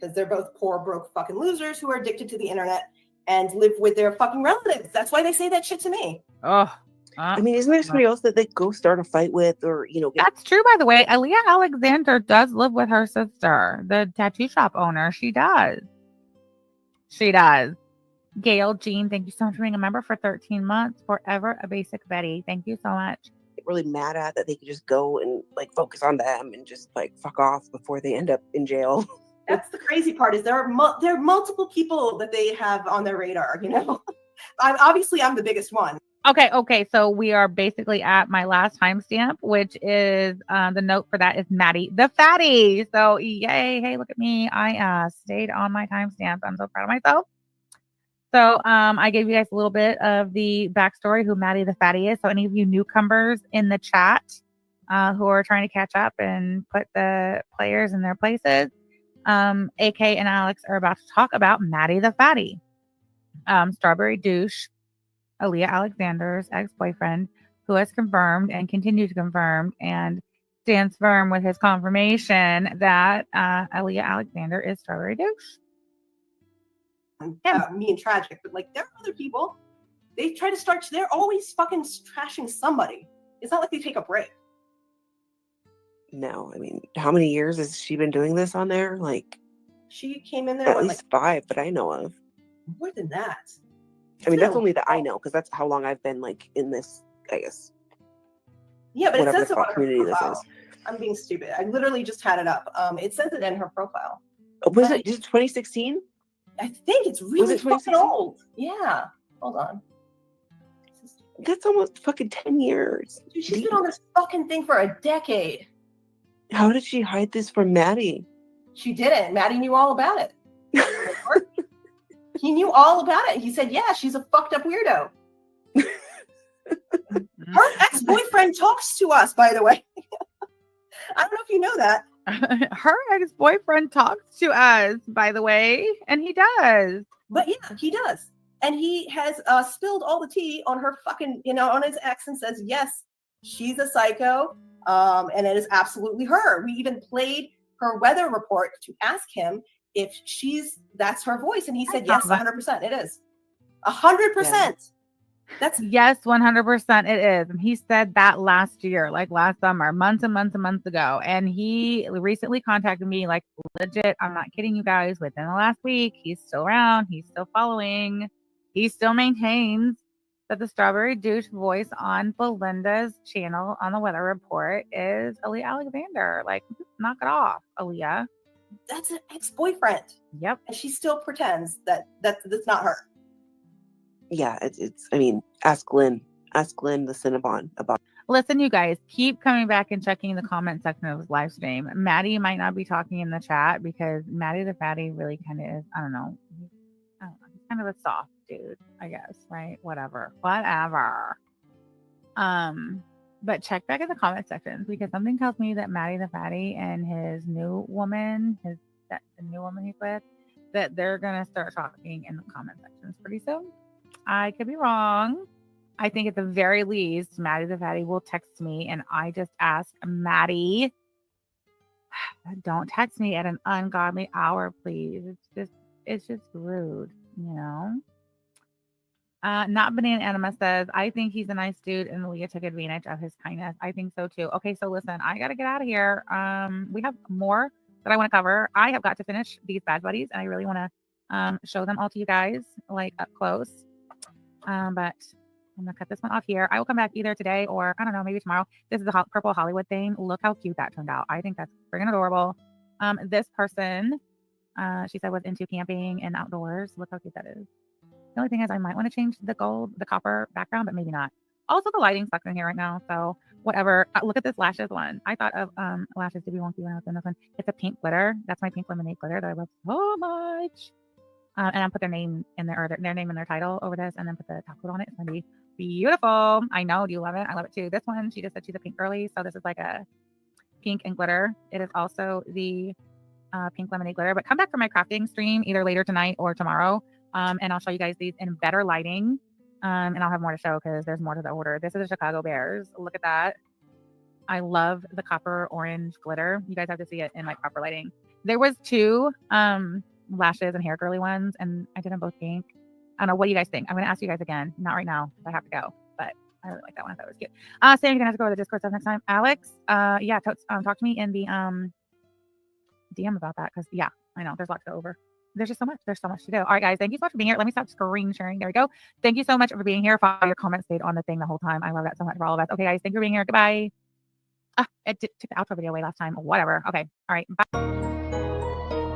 Because they're both poor, broke fucking losers who are addicted to the internet and live with their fucking relatives. That's why they say that shit to me. I mean, isn't there somebody else that they go start a fight with or, That's true, by the way. Aaliyah Alexander does live with her sister, the tattoo shop owner. She does. Gail Jean, thank you so much for being a member for 13 months. Forever a basic Betty. Thank you so much. Really mad at that they could just go and like focus on them and just like fuck off before they end up in jail. That's the crazy part is there are multiple people that they have on their radar, I'm the biggest one. Okay. So we are basically at my last timestamp, which is the note for that is Maddie the Fatty. So yay. Hey, look at me. I stayed on my timestamp. I'm so proud of myself. So I gave you guys a little bit of the backstory who Maddie the Fatty is. So any of you newcomers in the chat who are trying to catch up and put the players in their places, AK and Alex are about to talk about Maddie the Fatty. Strawberry Douche, Aaliyah Alexander's ex-boyfriend, who has confirmed and continued to confirm and stands firm with his confirmation that Aaliyah Alexander is Strawberry Douche. Me and tragic, but like there are other people. They try to start. They're always fucking trashing somebody. It's not like they take a break. No, I mean, how many years has she been doing this on there? Like, she came in there at least 5 that I know of. More than that. I mean, that's only that I know because that's how long I've been like in this. I guess. Yeah, but whatever it says the fuck community this is. I'm being stupid. I literally just had it up. It says it in her profile. Was it 2016? I think it's really fucking old. Yeah. Hold on. That's almost fucking 10 years. Dude, she's been on this fucking thing for a decade. How did she hide this from Maddie? She didn't. Maddie knew all about it. He knew all about it. He said, yeah, she's a fucked up weirdo. Her ex-boyfriend talks to us, by the way. I don't know if you know that. Her ex-boyfriend talks to us, by the way, and he does. But yeah, he does. And he has spilled all the tea on her fucking, on his ex and says, yes, she's a psycho. And it is absolutely her. We even played her weather report to ask him if that's her voice. And he said, yes, 100%. It is 100%. Yeah. That's yes, 100% it is. And he said that last year, like last summer, months and months and months ago. And he recently contacted me, like legit, I'm not kidding you guys, within the last week. He's still around. He's still following. He still maintains that the Strawberry Douche voice on Belinda's channel on the weather report is Aaliyah Alexander. Like, knock it off, Aaliyah. That's an ex-boyfriend. Yep. And she still pretends that's not her. Yeah, it's I mean, ask Lynn the Cinnabon about. Listen, you guys, keep coming back and checking the comment section of his live stream. Maddie might not be talking in the chat because Maddie the Fatty really kind of is, I don't know. He's kind of a soft dude, I guess, right? Whatever. But check back in the comment sections because something tells me that Maddie the Fatty and his new woman, the new woman he's with, that they're gonna start talking in the comment sections pretty soon. I could be wrong. I think at the very least, Maddie the Fatty will text me, and I just ask Maddie, don't text me at an ungodly hour, please. It's just rude, Not Banana Anima says, I think he's a nice dude and Leah took advantage of his kindness. I think so too. Okay, so listen, I gotta get out of here. We have more that I want to cover. I have got to finish these bad buddies and I really want to show them all to you guys like up close. But I'm gonna cut this one off here. I will come back either today or I don't know, maybe tomorrow. This is the purple Hollywood thing. Look how cute that turned out. I think that's freaking adorable. This person, she said was into camping and outdoors. Look how cute that is. The only thing is I might want to change the copper background, but maybe not. Also, the lighting sucks in here right now, so whatever. Look at this lashes one. I thought of lashes to be wonky when I was doing this one. It's a pink glitter. That's my pink lemonade glitter that I love so much. And I'll put their name in there, or their name and their title over this, and then put the top coat on it. It's gonna be beautiful. I know. Do you love it? I love it too. This one, she just said she's a pink girly, so this is like a pink and glitter. It is also the pink lemonade glitter. But come back for my crafting stream either later tonight or tomorrow, and I'll show you guys these in better lighting. And I'll have more to show because there's more to the order. This is the Chicago Bears. Look at that. I love the copper orange glitter. You guys have to see it in like proper lighting. There was 2 lashes and hair girly ones, and I did them both pink. I don't know. What do you guys think? I'm going to ask you guys again. Not right now. I have to go, but I really like that one. I thought it was cute. Sam, you're going to have to go to the Discord stuff next time. Alex, yeah, talk to me in the DM about that because, yeah, I know there's a lot to go over. There's just so much. There's so much to do. All right, guys. Thank you so much for being here. Let me stop screen sharing. There we go. Thank you so much for being here. Follow your comments stayed on the thing the whole time. I love that so much for all of us. Okay, guys. Thank you for being here. Goodbye. I took the outro video away last time. Whatever. Okay. All right. Bye.